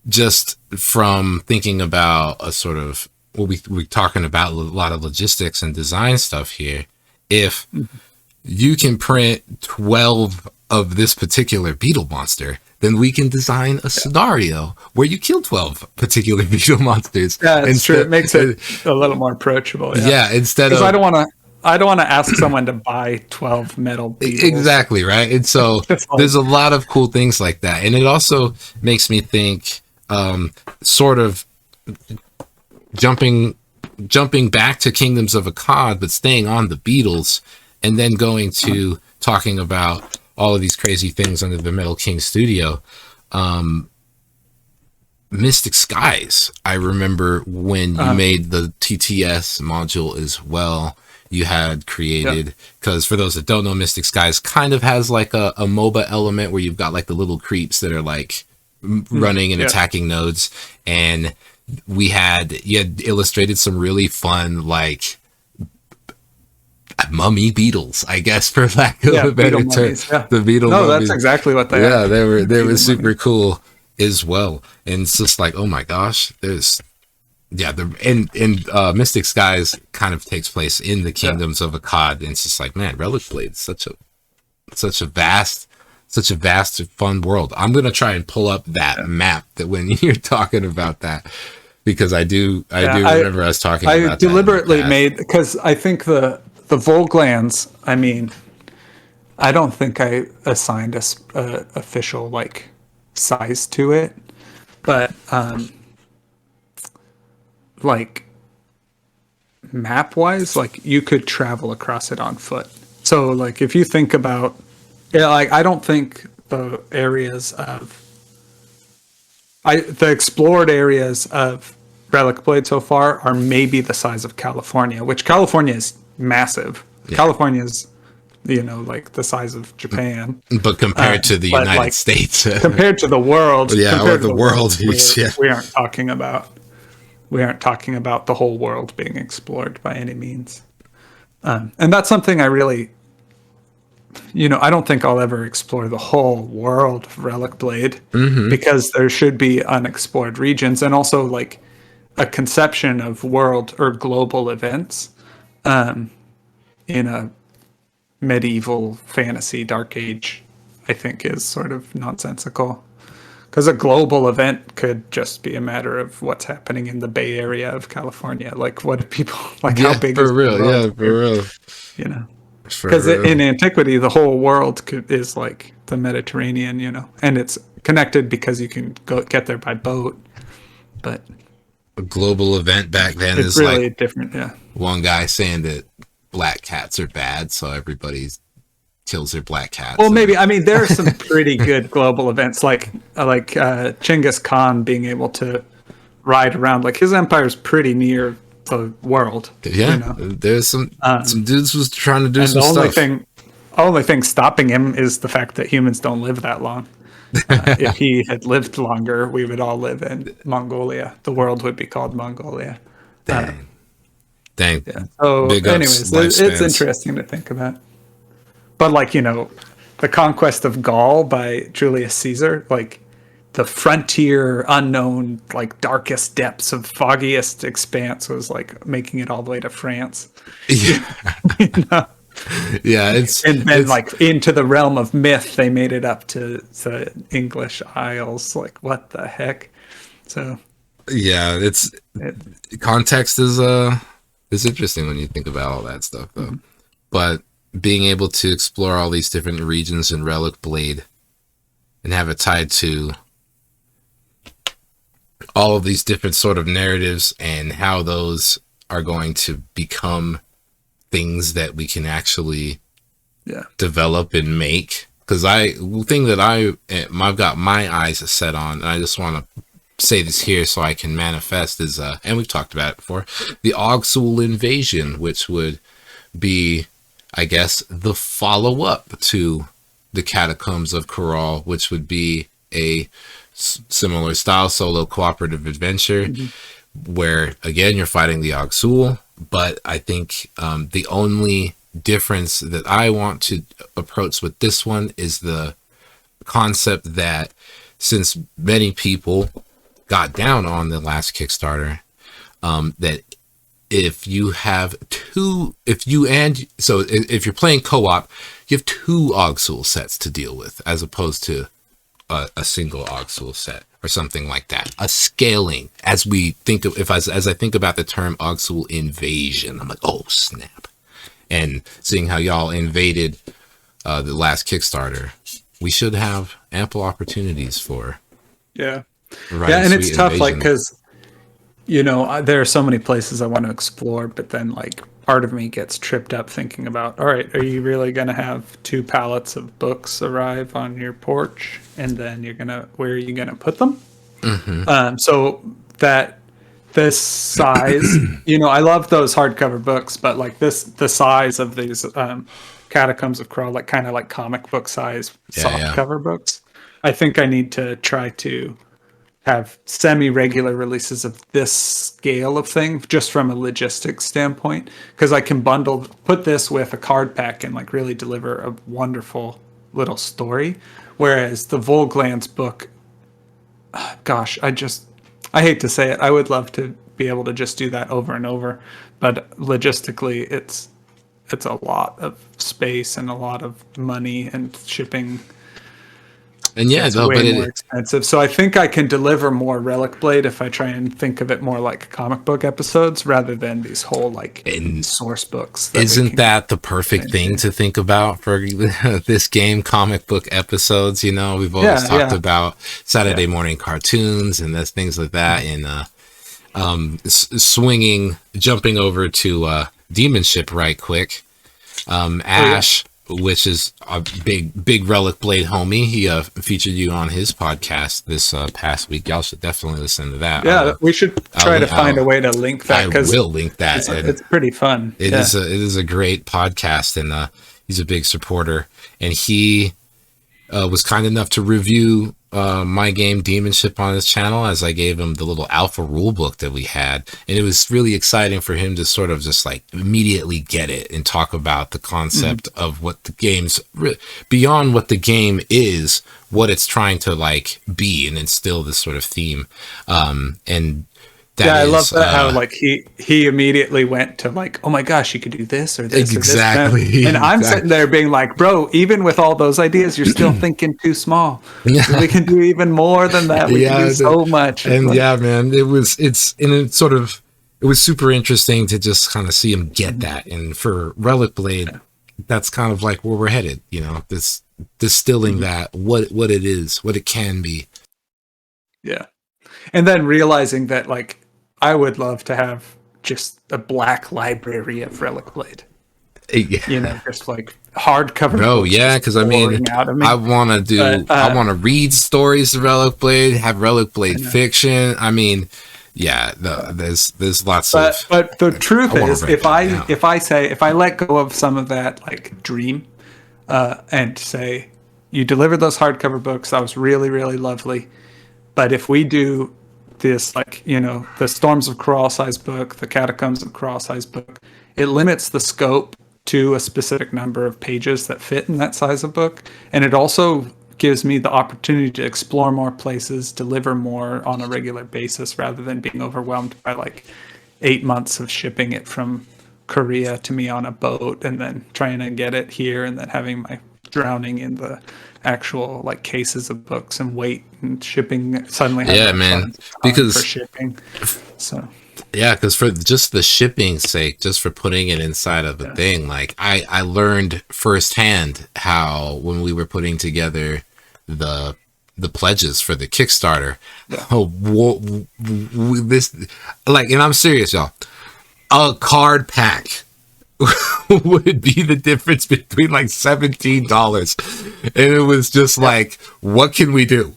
just from thinking about a sort of we're talking about a lot of logistics and design stuff here. If you can print 12 of this particular beetle monster, then we can design a scenario where you kill 12 particular beetle monsters. Yeah, it's true. It makes it a little more approachable. Yeah, instead of I don't want to ask someone to buy 12 metal beetles. Exactly, right? And so there's a lot of cool things like that. And it also makes me think sort of jumping back to Kingdoms of Akkad, but staying on the Beatles, and then going to talking about all of these crazy things under the Metal King studio. Mystic Skies, I remember when you made the TTS module as well, you had created, because for those that don't know, Mystic Skies kind of has like a MOBA element where you've got like the little creeps that are like running and attacking nodes, and you had illustrated some really fun like mummy beetles, I guess, for lack of a better term. The beetle mummies. That's exactly what they are. Yeah, they were super cool as well. And it's just like, oh my gosh, there's Mystic Skies kind of takes place in the Kingdoms of Akkad, and it's just like, man, Relicblades, such a vast fun world. I'm gonna try and pull up that map that when you're talking about that, because I do remember us talking about that. I deliberately made, because I think the Volglands, I mean, I don't think I assigned a official like size to it, but like map wise, like you could travel across it on foot. So like if you think about like I don't think the areas of the explored areas of Relicblade so far are maybe the size of California, which California is massive. California is, like the size of Japan. But compared to the United States, compared to the world, we aren't talking about the whole world being explored by any means. And that's something I really, I don't think I'll ever explore the whole world of Relicblade, because there should be unexplored regions, and also like a conception of world or global events in a medieval fantasy dark age, I think is sort of nonsensical. Because a global event could just be a matter of what's happening in the Bay Area of California. Like, what do people like? How big is the world? Yeah, for real. Because in antiquity, the whole world is like the Mediterranean, and it's connected because you can get there by boat. But a global event back then is really like different. Yeah, one guy saying that black cats are bad, so everybody kills their black cats. Well, maybe. I mean, there are some pretty good global events, like Genghis Khan being able to ride around. Like his empire is pretty near the world. Yeah, there's some dudes was trying to do some stuff. The only thing stopping him is the fact that humans don't live that long. If he had lived longer, we would all live in Mongolia. The world would be called Mongolia. Dang. Yeah. So, anyways, it's interesting to think about. But the conquest of Gaul by Julius Caesar, like the frontier, unknown, like darkest depths of foggiest expanse was like making it all the way to France. Yeah. Yeah, then like into the realm of myth, they made it up to the English Isles. Like, what the heck? So yeah, context is interesting when you think about all that stuff, though. But being able to explore all these different regions in Relicblade and have it tied to all of these different sort of narratives and how those are going to become things that we can actually develop and make. Because the thing that I've got my eyes set on, and I just want to say this here so I can manifest, is and we've talked about it before, the Ogsul invasion, which would be, I guess, the follow-up to the Catacombs of Corral, which would be a similar style solo cooperative adventure where, again, you're fighting the Ogsul. But I think the only difference that I want to approach with this one is the concept that since many people got down on the last Kickstarter, that if you're playing co-op, you have 2 Ogsul sets to deal with as opposed to a single Ogsul set or something like that. A scaling, as we think of, as I think about the term Ogsul invasion, I'm like, oh snap. And seeing how y'all invaded the last Kickstarter, we should have ample opportunities for yeah, and it's tough, invasion. like, because there are so many places I want to explore, but then like part of me gets tripped up thinking about, all right, are you really going to have 2 pallets of books arrive on your porch, and then where are you gonna put them? So that this size, I love those hardcover books, but like the size of these Catacombs of Crawl, like kind of like comic book size soft cover books, I think I need to try to have semi-regular releases of this scale of thing, just from a logistics standpoint, because I can put this with a card pack and like really deliver a wonderful little story. Whereas the Volglands book, gosh, I hate to say it, I would love to be able to just do that over and over, but logistically it's a lot of space and a lot of money, and shipping. And yeah, it's way more expensive. So I think I can deliver more Relicblade if I try and think of it more like comic book episodes rather than these whole like source books. Isn't that the perfect thing to think about for this game? Comic book episodes. We've always talked about Saturday morning cartoons and things like that. And jumping over to Demonship right quick. Ash. Which is a big Relicblade homie. He featured you on his podcast this past week. Y'all should definitely listen to that. Yeah, we should try to find a way to link that. I will link that. It's pretty fun. It is a great podcast, and he's a big supporter. And he was kind enough to review my game Demonship on his channel, as I gave him the little alpha rule book that we had, and it was really exciting for him to sort of just like immediately get it and talk about the concept of what the game's beyond what the game is, what it's trying to like be and instill this sort of theme. And I love that how like he immediately went to like, oh my gosh, you could do this or this exactly, or this. And I'm sitting there being like, bro, even with all those ideas, you're still thinking too small. We can do even more than that. We can do so much. And man, it was super interesting to just kind of see him get that. And for Relicblade, that's kind of like where we're headed. This distilling that what it is, what it can be. Yeah, and then realizing that like, I would love to have just a black library of Relicblade. Just like hardcover. Oh yeah, because I want to read stories of Relicblade, have Relicblade fiction. I mean, there's lots of. But the truth is, if I let go of some of that like dream, and say, you delivered those hardcover books, that was really, really lovely. But if we do this, like, the Storms of Crawl size book, the Catacombs of Crawl size book, it limits the scope to a specific number of pages that fit in that size of book. And it also gives me the opportunity to explore more places, deliver more on a regular basis, rather than being overwhelmed by like 8 months of shipping it from Korea to me on a boat and then trying to get it here and then having my drowning in the actual like cases of books and weight and shipping suddenly. Because for shipping. So because for just the shipping's sake, just for putting it inside of the thing, like I learned firsthand how, when we were putting together the pledges for the Kickstarter, and I'm serious, y'all, a card pack would be the difference between like $17, and it was just like, what can we do?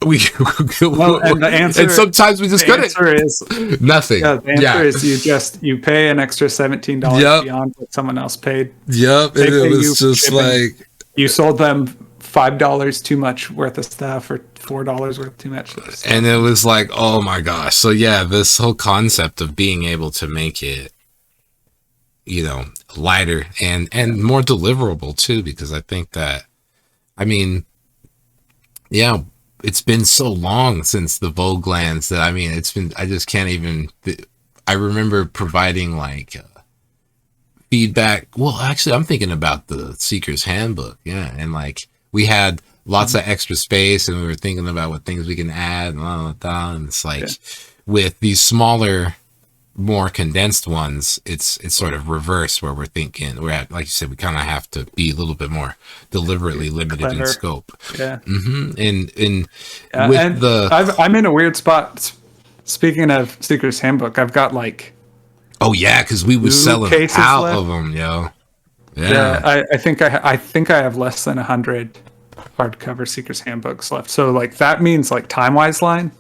And the answer, and sometimes we just couldn't. The answer is nothing. Yeah, the answer is you pay an extra $17 beyond what someone else paid. It was just shipping. Like, you sold them $5 too much worth of stuff or $4 worth too much stuff. And it was like, oh my gosh. So yeah, this whole concept of being able to make it, you know, lighter and more deliverable too, because I think that, I mean, yeah, it's been so long since the Voglands that, I mean, it's been, I just can't even, I remember providing like feedback. Well, actually, I'm thinking about the Seeker's Handbook. Yeah. And like, we had lots of extra space and we were thinking about what things we can add and blah, blah, blah. And it's like with these smaller, more condensed ones, it's sort of reverse where we're thinking we're at, like you said, we kind of have to be a little bit more deliberately limited in scope. Yeah. And with I'm in a weird spot. Speaking of Seeker's Handbook, I've got like, oh yeah, because we were selling out left of them, yo. Yeah, I think I have less than 100 hardcover Seeker's Handbooks left. So like that means like timeline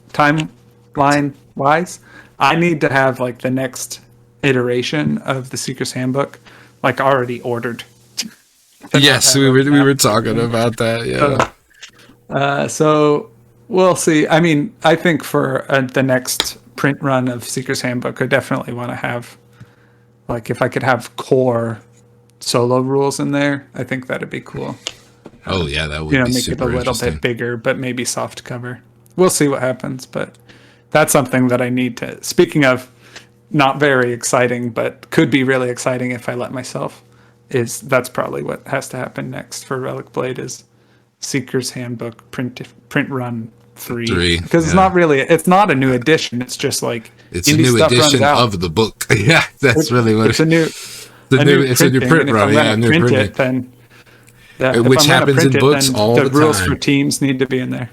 wise, I need to have like the next iteration of the Seeker's Handbook like already ordered. Yes, we were talking about that. Yeah. So we'll see. I mean, I think for the next print run of Seeker's Handbook, I definitely want to have like if I could have core solo rules in there, I think that'd be cool. Oh yeah, that would be make it a little bit bigger, but maybe soft cover. We'll see what happens, but that's something that I need to. Speaking of, not very exciting, but could be really exciting if I let myself. That's probably what has to happen next for Relicblade is Seeker's Handbook print run 3 because it's not a new edition. It's just like it's a new edition of the book. Yeah, that's really what it's a new. It's a new print run. Yeah, new print it, then which happens in books all the time. The rules for teams need to be in there.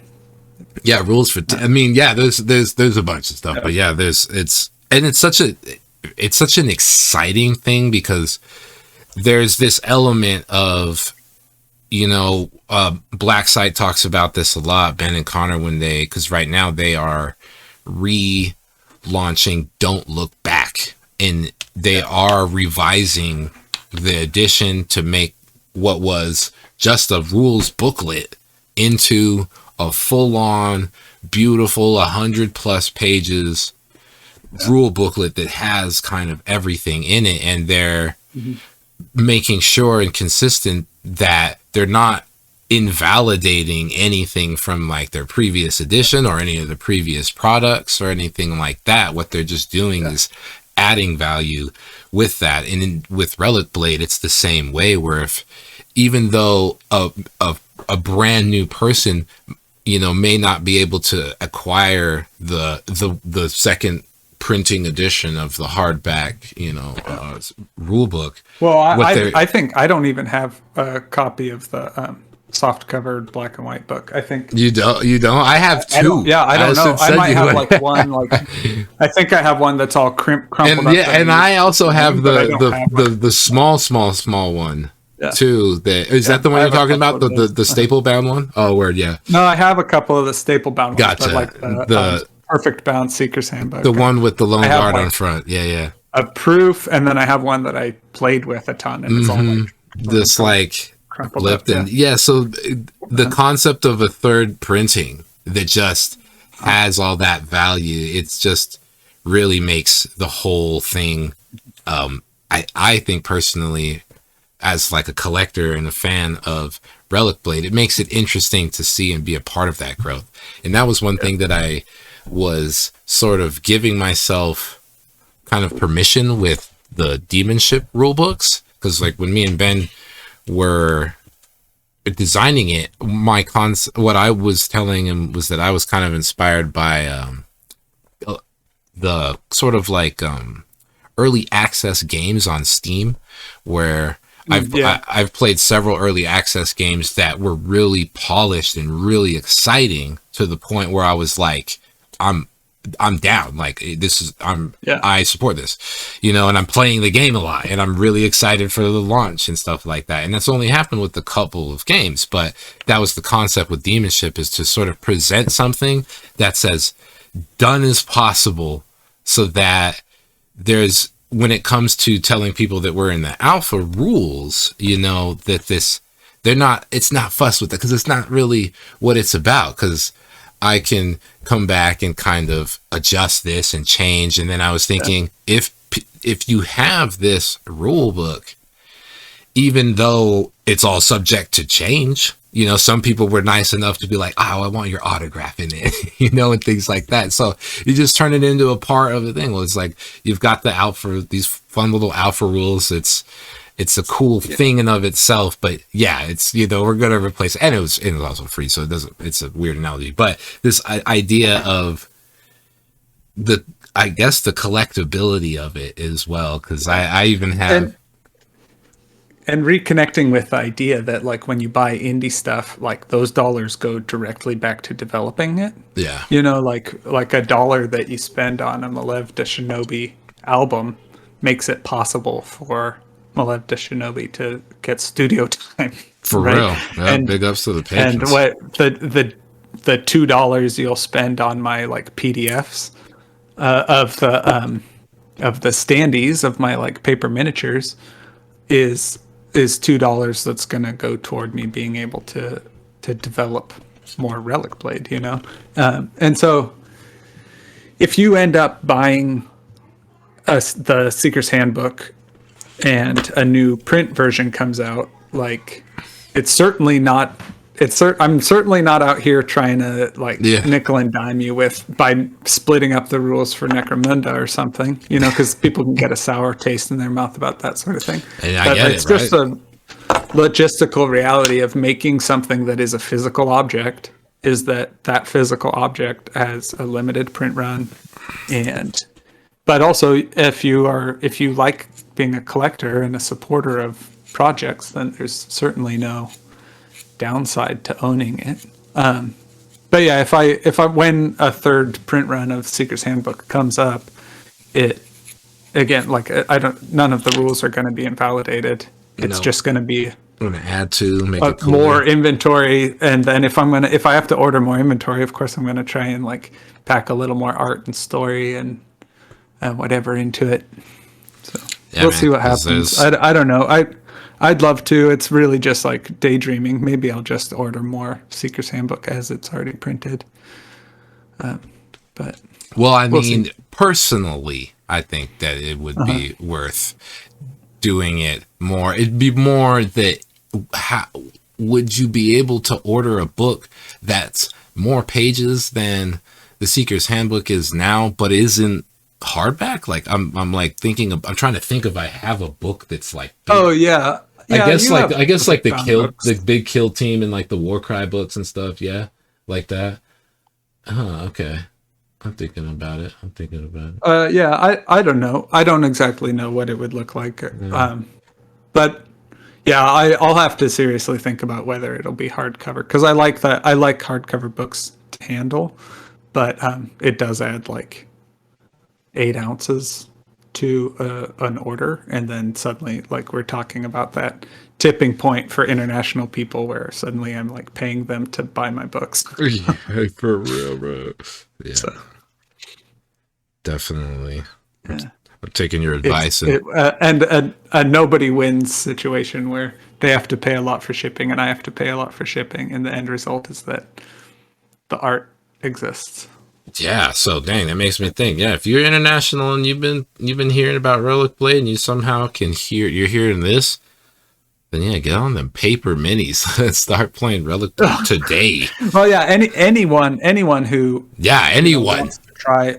Yeah, rules for. I mean, yeah, there's a bunch of stuff, but yeah, it's such an exciting thing because there's this element of, you know, Black Site talks about this a lot, Ben and Connor, because right now they are relaunching Don't Look Back, and they are revising the edition to make what was just a rules booklet into a full-on, beautiful 100+ pages rule booklet that has kind of everything in it, and they're making sure and consistent that they're not invalidating anything from like their previous edition or any of the previous products or anything like that. What they're just doing is adding value with that. And with Relicblade, it's the same way, where if even though a brand new person, you know, may not be able to acquire the second printing edition of the hardback, you know, rule book. Well, I think I don't even have a copy of the soft covered black and white book. I think you don't. I have two. I don't know. I might have like one. Like I think I have one that's all crumpled up. Yeah, and I also have the small one. Yeah. Too. Is that the one you're talking about? The staple bound one? Oh, word, yeah. No, I have a couple of the staple bound ones. Gotcha. Like the perfect bound Seeker's Handbook. The one with the lone guard on front. Yeah. A proof, and then I have one that I played with a ton, and it's all like this like flipped and so the concept of a third printing that just has all that value, it's just really makes the whole thing. I think personally, as like a collector and a fan of Relicblade, it makes it interesting to see and be a part of that growth. And that was one thing that I was sort of giving myself kind of permission with the Demonship rulebooks, because like when me and Ben were designing it, what I was telling him was that I was kind of inspired by the sort of like early access games on Steam, where I've played several early access games that were really polished and really exciting to the point where I was like, I'm down. Like I support this, you know, and I'm playing the game a lot and I'm really excited for the launch and stuff like that. And that's only happened with a couple of games, but that was the concept with Demonship, is to sort of present something that's as done as possible, so that there's, when it comes to telling people that we're in the alpha rules, you know, that it's not fussed with it because it's not really what it's about, because I can come back and kind of adjust this and change. And then I was thinking, if you have this rule book, even though it's all subject to change, you know, some people were nice enough to be like, oh, I want your autograph in it, you know, and things like that. So you just turn it into a part of the thing. Well, it's like, you've got the alpha, these fun little alpha rules. It's a cool thing in of itself, but yeah, it's, you know, we're going to replace it. And it was also free. So it's a weird analogy, but this idea of I guess the collectability of it as well. Cause I even have, and reconnecting with the idea that like when you buy indie stuff, like those dollars go directly back to developing it. Yeah. You know, like $1 that you spend on a Malev de Shinobi album makes it possible for Malev de Shinobi to get studio time. For right? real. Yeah, and big ups to the patrons. And what the $2 you'll spend on my like PDFs of the standees of my like paper miniatures is $2 that's going to go toward me being able to develop more Relic Blade, you know? And so if you end up buying the Seeker's Handbook and a new print version comes out, like I'm certainly not out here trying to like nickel and dime you by splitting up the rules for Necromunda or something, you know, because people can get a sour taste in their mouth about that sort of thing. And I get it's just a logistical reality of making something that is a physical object is that physical object has a limited print run, but also if you like being a collector and a supporter of projects, then there's certainly no downside to owning it. But yeah, if I when a third print run of Seeker's Handbook comes up, it again, like none of the rules are going to be invalidated. It's just going to be I'm going to add to make it cooler. More inventory, and then if I have to order more inventory, of course I'm going to try and like pack a little more art and story and whatever into it. So we'll see what happens. I don't know. I'd love to. It's really just like daydreaming. Maybe I'll just order more Seeker's Handbook as it's already printed. But well, I mean, personally, I think that it would be worth doing it more. It'd be more that would you be able to order a book that's more pages than the Seeker's Handbook is now, but isn't hardback? Like I'm like I'm trying to think if I have a book that's like big. Oh yeah. I guess like the big kill team and like the Warcry books and stuff, yeah, like that. Okay. I'm thinking about it. Yeah, I don't know. I don't exactly know what it would look like. But yeah, I'll have to seriously think about whether it'll be hardcover, because I like hardcover books to handle, but it does add like 8 ounces to an order, and then suddenly like we're talking about that tipping point for international people where suddenly I'm like paying them to buy my books. Yeah, for real, bro. Yeah, so, definitely. Yeah. I'm taking your advice. And a nobody wins situation where they have to pay a lot for shipping and I have to pay a lot for shipping, and the end result is that the art exists. Yeah, so dang, that makes me think. Yeah, if you're international and you've been hearing about Relic Blade and you somehow you're hearing this, then yeah, get on them paper minis and start playing Relic Blade today. Well, yeah, anyone who wants to try.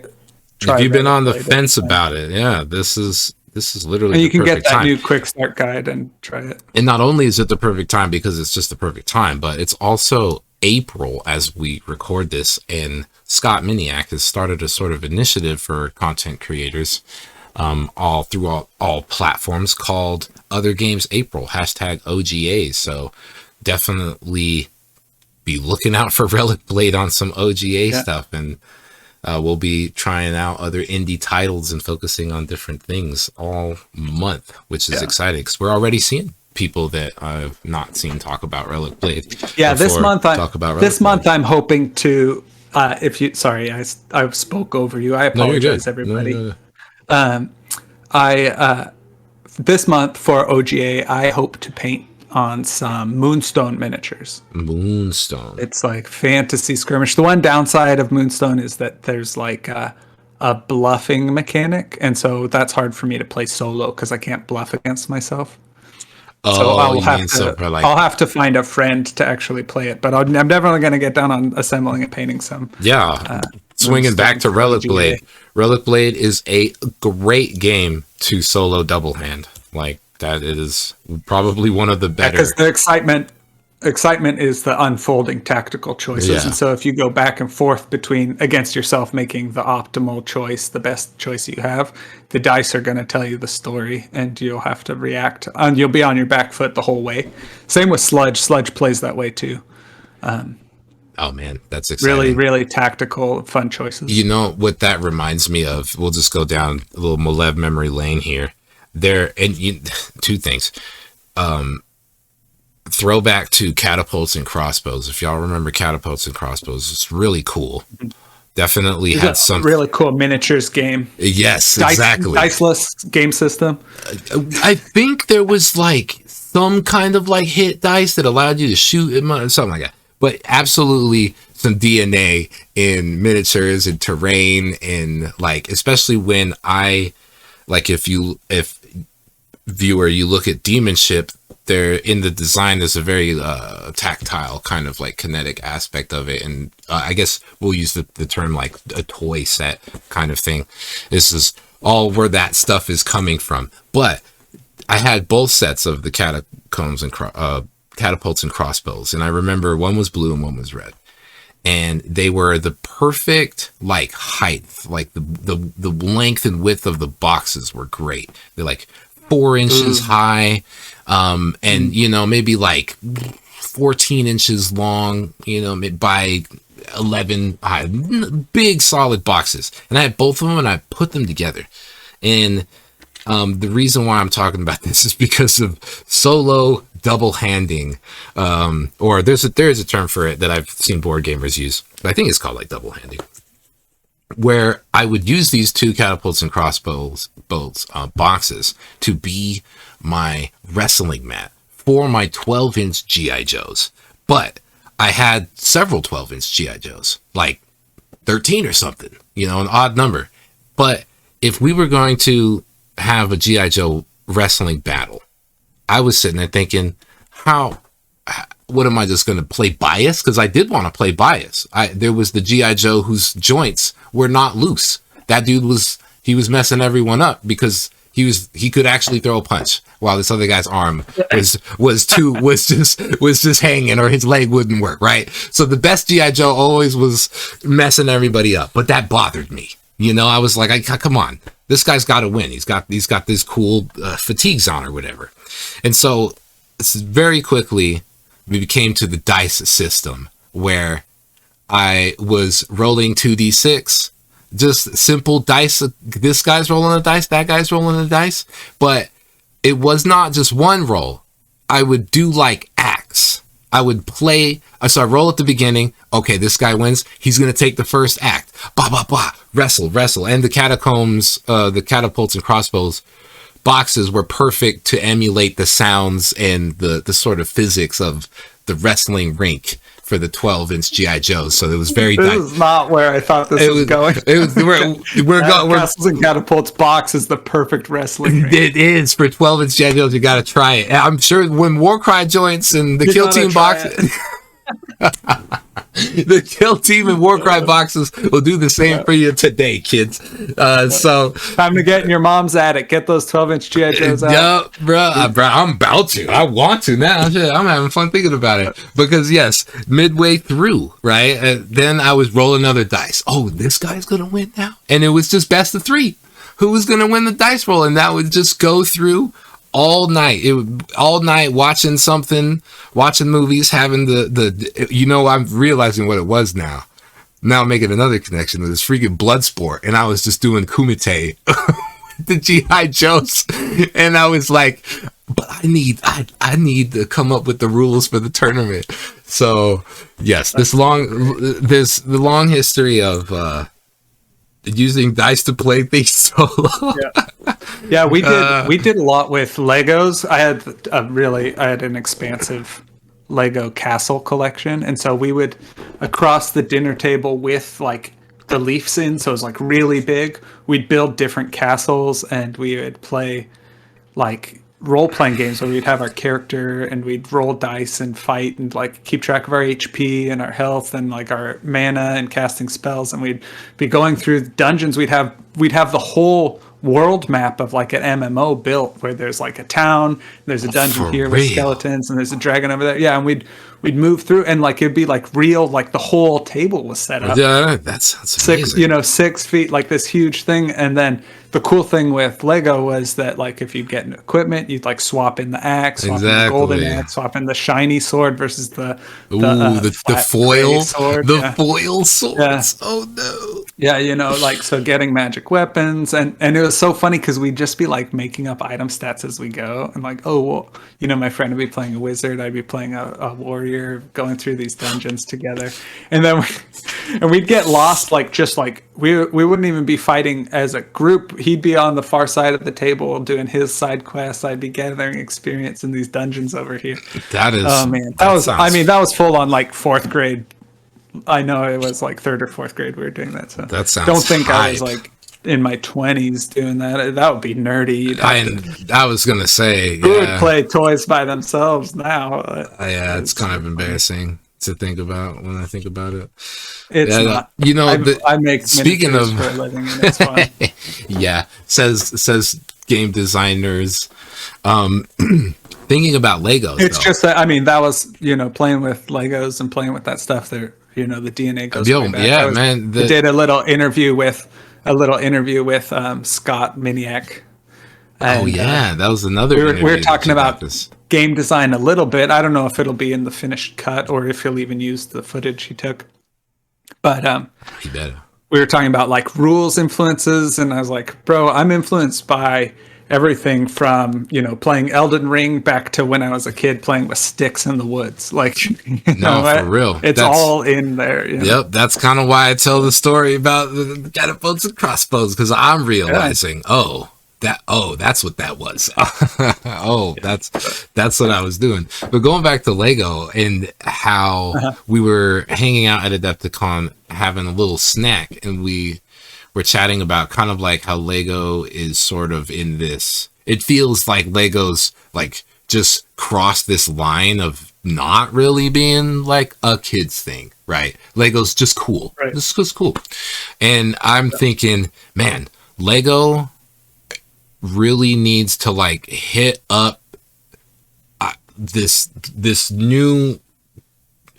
If you've been on the fence about it, yeah, this is literally. And you can get that time. New quick start guide and try it. And not only is it the perfect time because it's just the perfect time, but it's also April as we record this, and Scott Miniak has started a sort of initiative for content creators all through all platforms called Other Games April, #OGAs. So definitely be looking out for Relic Blade on some OGA stuff, and we'll be trying out other indie titles and focusing on different things all month, which is exciting because we're already seeing people that I've not seen talk about Relic Blade. Yeah, this month I'm hoping to. I spoke over you. I apologize, everybody. No. This month for OGA, I hope to paint on some Moonstone miniatures. Moonstone. It's like fantasy skirmish. The one downside of Moonstone is that there's like a bluffing mechanic, and so that's hard for me to play solo because I can't bluff against myself. So I'll have to find a friend to actually play it. But I'm definitely going to get down on assembling and painting some. Yeah. Swinging back to Relicblade. Relicblade is a great game to solo double hand. Like, that is probably one of the better. Because the excitement is the unfolding tactical choices. Yeah. And so if you go back and forth against yourself making the optimal choice, the best choice you have, the dice are going to tell you the story, and you'll have to react, and you'll be on your back foot the whole way. Same with Sludge. Sludge plays that way too. Oh man, that's exciting. Really, really tactical, fun choices. You know what that reminds me of? We'll just go down a little Malev memory lane here. Two things. Throwback to catapults and crossbows. If y'all remember catapults and crossbows, it's really cool. Definitely had some really cool miniatures game. Yes, exactly. Diceless game system. I think there was like some kind of like hit dice that allowed you to shoot something like that. But absolutely some DNA in miniatures and terrain, and like, especially when if viewer, you look at Demonship, there in the design there's a very tactile kind of like kinetic aspect of it, and I guess we'll use the term like a toy set kind of thing. This is all where that stuff is coming from. But I had both sets of the catapults and crossbows, and I remember one was blue and one was red, and they were the perfect like height, like the length and width of the boxes were great. They're like 4 inches high, and maybe like 14 inches long, by 11 high, big solid boxes. And I had both of them, and I put them together. And the reason why I'm talking about this is because of solo double handing, or there is a term for it that I've seen board gamers use, but I think it's called like double handing, where I would use these 2 catapults and crossbows boxes to be my wrestling mat for my 12-inch G.I. Joes. But I had several 12-inch G.I. Joes, like 13 or something, an odd number. But if we were going to have a G.I. Joe wrestling battle, I was sitting there thinking, what am I just going to play bias? Because I did want to play bias. There was the G.I. Joe whose joints were not loose. That dude was messing everyone up because he could actually throw a punch while this other guy's arm was just hanging, or his leg wouldn't work, right? So the best G.I. Joe always was messing everybody up, but that bothered me. I was like, come on, this guy's got to win. He's got this cool fatigues on or whatever. And so very quickly we came to the dice system, where I was rolling 2d6, just simple dice. This guy's rolling a dice, that guy's rolling a dice, but it was not just one roll. I would do like acts. I would play, so I roll at the beginning. Okay, this guy wins. He's going to take the first act. Blah, blah, blah. Wrestle. And the the catapults and crossbows boxes were perfect to emulate the sounds and the sort of physics of the wrestling rink for the 12-inch G.I. Joes. So it was very... This is not where I thought this was going. We're Castles and Catapults box is the perfect wrestling rink. It is. For 12-inch G.I. Joes, you got to try it. I'm sure when Warcry joints and the Kill Team box... The Kill Team and Warcry boxes will do the same for you today, kids. So time to get in your mom's attic. Get those 12-inch G.I. Joes out. Yeah, bro, I'm about to. I want to now. Shit, I'm having fun thinking about it. Because yes, midway through, right? Then I was rolling another dice. Oh, this guy's gonna win now, and it was just best of 3. Who was gonna win the dice roll? And that would just go through all night. All night watching movies, having I'm realizing what it was now. Now I'm making another connection to this freaking Bloodsport, and I was just doing Kumite with the G.I. Joes, and I was like, but I need to come up with the rules for the tournament. So yes, there's the long history of using dice to play things solo. Yeah, we did a lot with Legos. I had an expansive Lego castle collection, and so we would across the dinner table with like the leaves in, so it was like really big. We'd build different castles, and we would play like role-playing games where we'd have our character and we'd roll dice and fight and like keep track of our HP and our health and like our mana and casting spells, and we'd be going through dungeons. We'd have the whole world map of like an MMO built where there's like a town, there's a dungeon here with skeletons, and there's a dragon over there. Yeah, and we'd move through, and like it'd be like real, like the whole table was set up. Yeah, that sounds amazing. 6 feet, like this huge thing. And then the cool thing with Lego was that like if you get equipment, you'd like swap in the axe, swap in the golden axe, swap in the shiny sword versus the foil sword. Foil swords. Yeah. Oh no. Yeah, like so getting magic weapons, and it was so funny because we'd just be like making up item stats as we go, and like, oh well, my friend would be playing a wizard, I'd be playing a warrior, going through these dungeons together, and then we'd get lost, like just like we wouldn't even be fighting as a group. He'd be on the far side of the table doing his side quests. I'd be gathering experience in these dungeons over here. That is, oh man, that was full on like 4th grade. I know it was like 3rd or 4th grade we were doing that. So that sounds don't think hype. I was like in my 20s doing that. That would be nerdy. I was gonna say, who would play toys by themselves now? Yeah, it's kind of embarrassing to think about when I think about it. It's not. I make speaking of for a living, and it's fun. Yeah, says game designers. Thinking about Legos, it's just that that was playing with Legos and playing with that stuff. There, the DNA goes way back. Yeah, man. We did a little interview with Scott Miniak. And, that was another. We were talking about this game design a little bit. I don't know if it'll be in the finished cut or if he'll even use the footage he took. But he better. We were talking about like rules influences, and I was like, bro, I'm influenced by everything from playing Elden Ring back to when I was a kid playing with sticks in the woods. Like, for real, it's all in there. Yep, that's kind of why I tell the story about the catapults and crossbows, because I'm realizing, that's what that was. That's what I was doing. But going back to Lego and how we were hanging out at Adepticon having a little snack, and we were chatting about kind of like how Lego is sort of in this. It feels like Lego's like just crossed this line of not really being like a kid's thing, right? Lego's just cool. Right. This is cool. And I'm thinking, man, Lego really needs to like hit up this new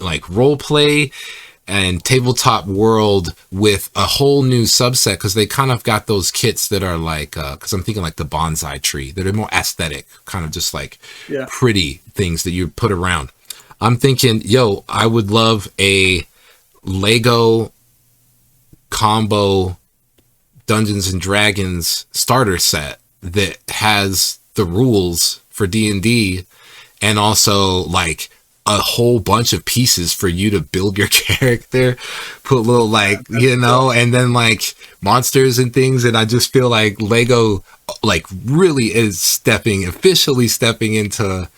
like role play and tabletop world with a whole new subset, because they kind of got those kits that are like because I'm thinking like the bonsai tree that are more aesthetic, kind of just like pretty things that you put around. I'm thinking, I would love a Lego combo Dungeons and Dragons starter set that has the rules for D&D and also like a whole bunch of pieces for you to build your character, put little like, and then like monsters and things. And I just feel like Lego like really is officially stepping into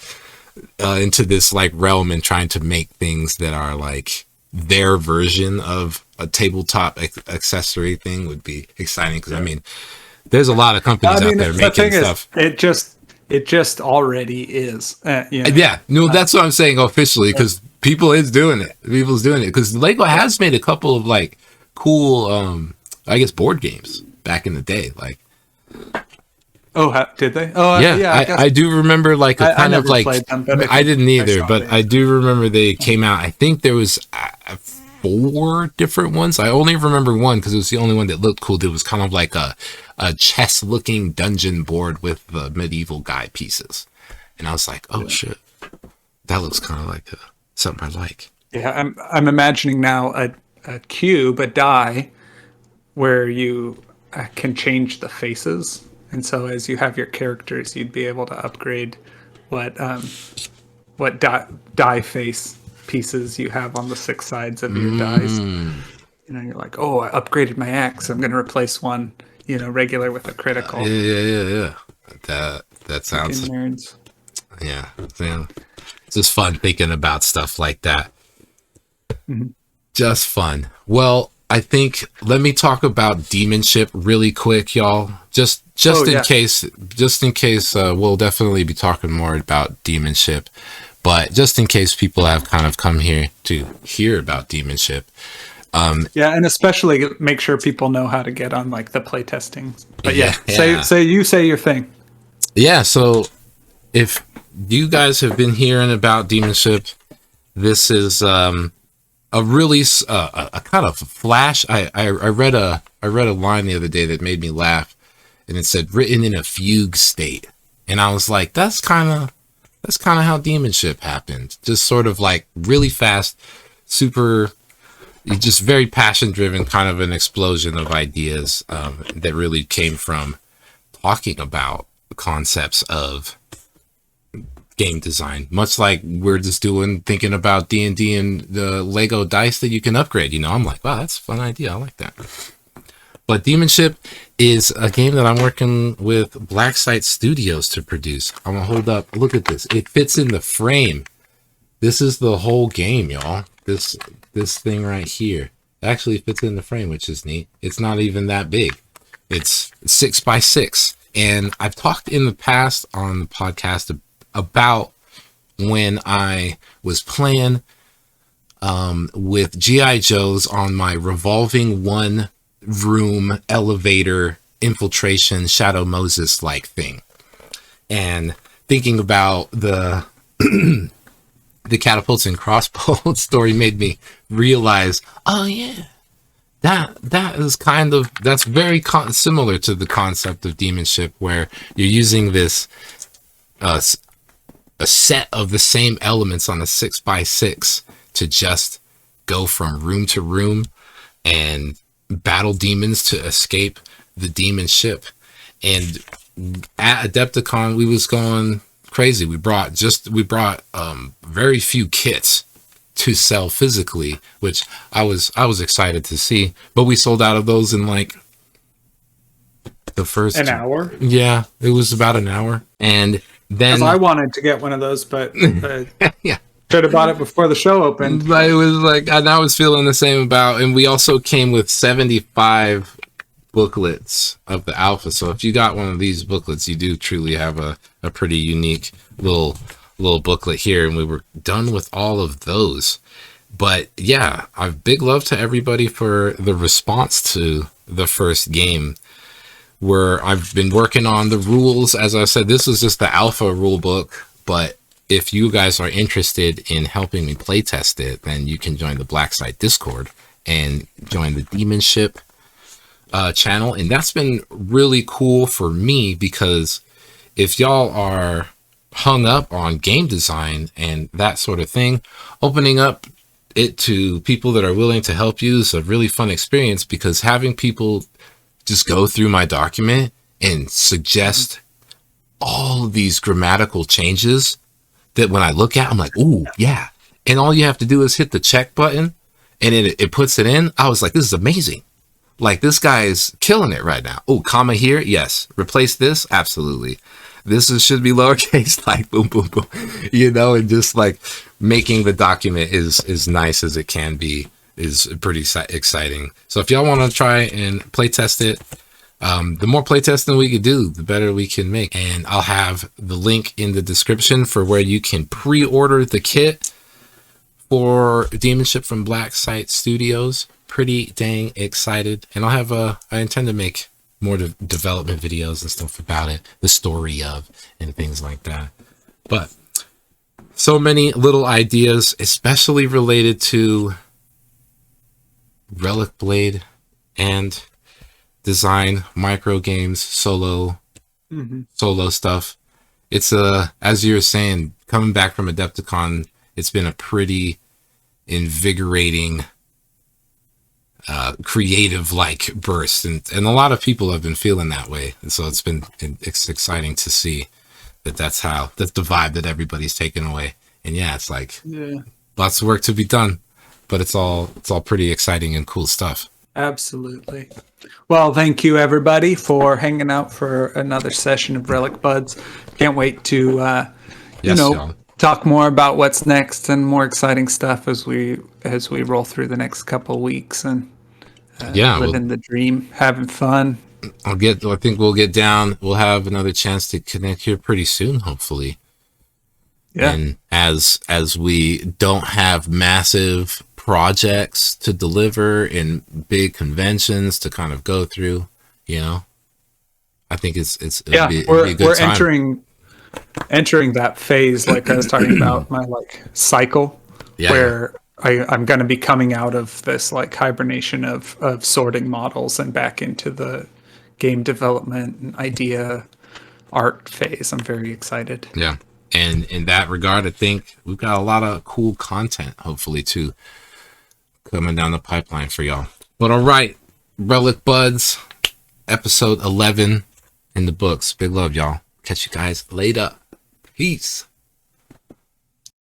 this like realm and trying to make things that are like their version of a tabletop accessory thing would be exciting. Because there's a lot of companies out there making stuff. It just already is. That's what I'm saying officially, because people's doing it. Because Lego has made a couple of like cool, I guess, board games back in the day. Like, did they? Oh, yeah. I do remember like a kind of like. Them, I didn't either, but I do remember they came out. I think there was 4 different ones. I only remember one because it was the only one that looked cool. It was kind of like a chess-looking dungeon board with the medieval guy pieces, and I was like, shit, that looks kind of like something I like. Yeah, I'm imagining now a cube, a die, where you can change the faces, and so as you have your characters, you'd be able to upgrade what die face pieces you have on the 6 sides of your dice. You know, you're like, oh, I upgraded my axe. I'm going to replace one, you know, regular with a critical. Yeah. That sounds Fucking nerds. yeah. It's just fun thinking about stuff like that. Mm-hmm. Just fun. Well, I think let me talk about Demonship really quick, y'all. Just in case, we'll definitely be talking more about Demonship. But just in case people have kind of come here to hear about Demonship. Yeah, and especially make sure people know how to get on like the playtesting. But yeah. say your thing. Yeah, so if you guys have been hearing about Demonship, this is a really a kind of flash. I read a line the other day that made me laugh, and it said written in a fugue state, and I was like, that's kind of how Demonship happened. Just sort of like really fast, super, just very passion driven, kind of an explosion of ideas that really came from talking about concepts of game design, much like we're just thinking about D&D and the Lego dice that you can upgrade. You know, I'm like, wow, that's a fun idea. I like that. But Demonship is a game that I'm working with Blacksite Studios to produce. I'm gonna hold up. Look at this. It fits in the frame. This is the whole game, y'all. This thing right here actually fits in the frame, which is neat. It's not even that big. It's 6x6. And I've talked in the past on the podcast about when I was playing with G.I. Joes on my revolving one room elevator infiltration Shadow Moses like thing, and thinking about the the catapults and crossbow story made me realize, oh yeah, that is kind of, that's very similar to the concept of Demonship, where you're using this a set of the same elements on a 6x6 to just go from room to room and battle demons to escape the demon ship. And at Adepticon, we was going crazy. We brought very few kits to sell physically, which I was excited to see. But we sold out of those in like the first hour. Yeah, it was about an hour. And then I wanted to get one of those, but yeah, should have bought it before the show opened. But it was like, and I was feeling the same about, and we also came with 75 booklets of the alpha. So if you got one of these booklets, you do truly have a pretty unique little booklet here. And we were done with all of those. But yeah, I've big love to everybody for the response to the first game, where I've been working on the rules. As I said, this is just the alpha rule book, but if you guys are interested in helping me playtest it, then you can join the Blacksite Discord and join the Demonship channel. And that's been really cool for me, because if y'all are hung up on game design and that sort of thing, opening up it to people that are willing to help you is a really fun experience, because having people just go through my document and suggest all of these grammatical changes that when I look at, I'm like, ooh, yeah. And all you have to do is hit the check button and it puts it in. I was like, this is amazing. Like, this guy is killing it right now. Oh, comma here. Yes. Replace this. Absolutely. This should be lowercase, like boom, boom, boom, you know, and just like making the document as nice as it can be is pretty exciting. So if y'all want to try and play test it, the more playtesting we can do, the better we can make. And I'll have the link in the description for where you can pre-order the kit for Demonship from Blacksite Studios. Pretty dang excited. And I intend to make more development videos and stuff about it, the story of, and things like that. But so many little ideas, especially related to Relicblade and design, micro games, solo stuff. It's as you were saying, coming back from Adepticon, it's been a pretty invigorating creative like burst, and a lot of people have been feeling that way, and so it's exciting to see that's the vibe that everybody's taking away. And yeah, it's like lots of work to be done, but it's all pretty exciting and cool stuff. Absolutely. Well, thank you everybody for hanging out for another session of Relic Buds. Can't wait to Y'all. talk more about what's next and more exciting stuff as we roll through the next couple of weeks and living the dream, having fun. I think we'll get down. We'll have another chance to connect here pretty soon, hopefully. Yeah. And as we don't have massive projects to deliver and big conventions to kind of go through, I think it'll be a good time. entering that phase, like I was talking about, my cycle, where I'm going to be coming out of this hibernation of sorting models and back into the game development and idea art phase. I'm very excited. Yeah. And in that regard, I think we've got a lot of cool content, hopefully, too, coming down the pipeline for y'all. But all right, Relic Buds, episode 11 in the books. Big love, y'all. Catch you guys later. Peace.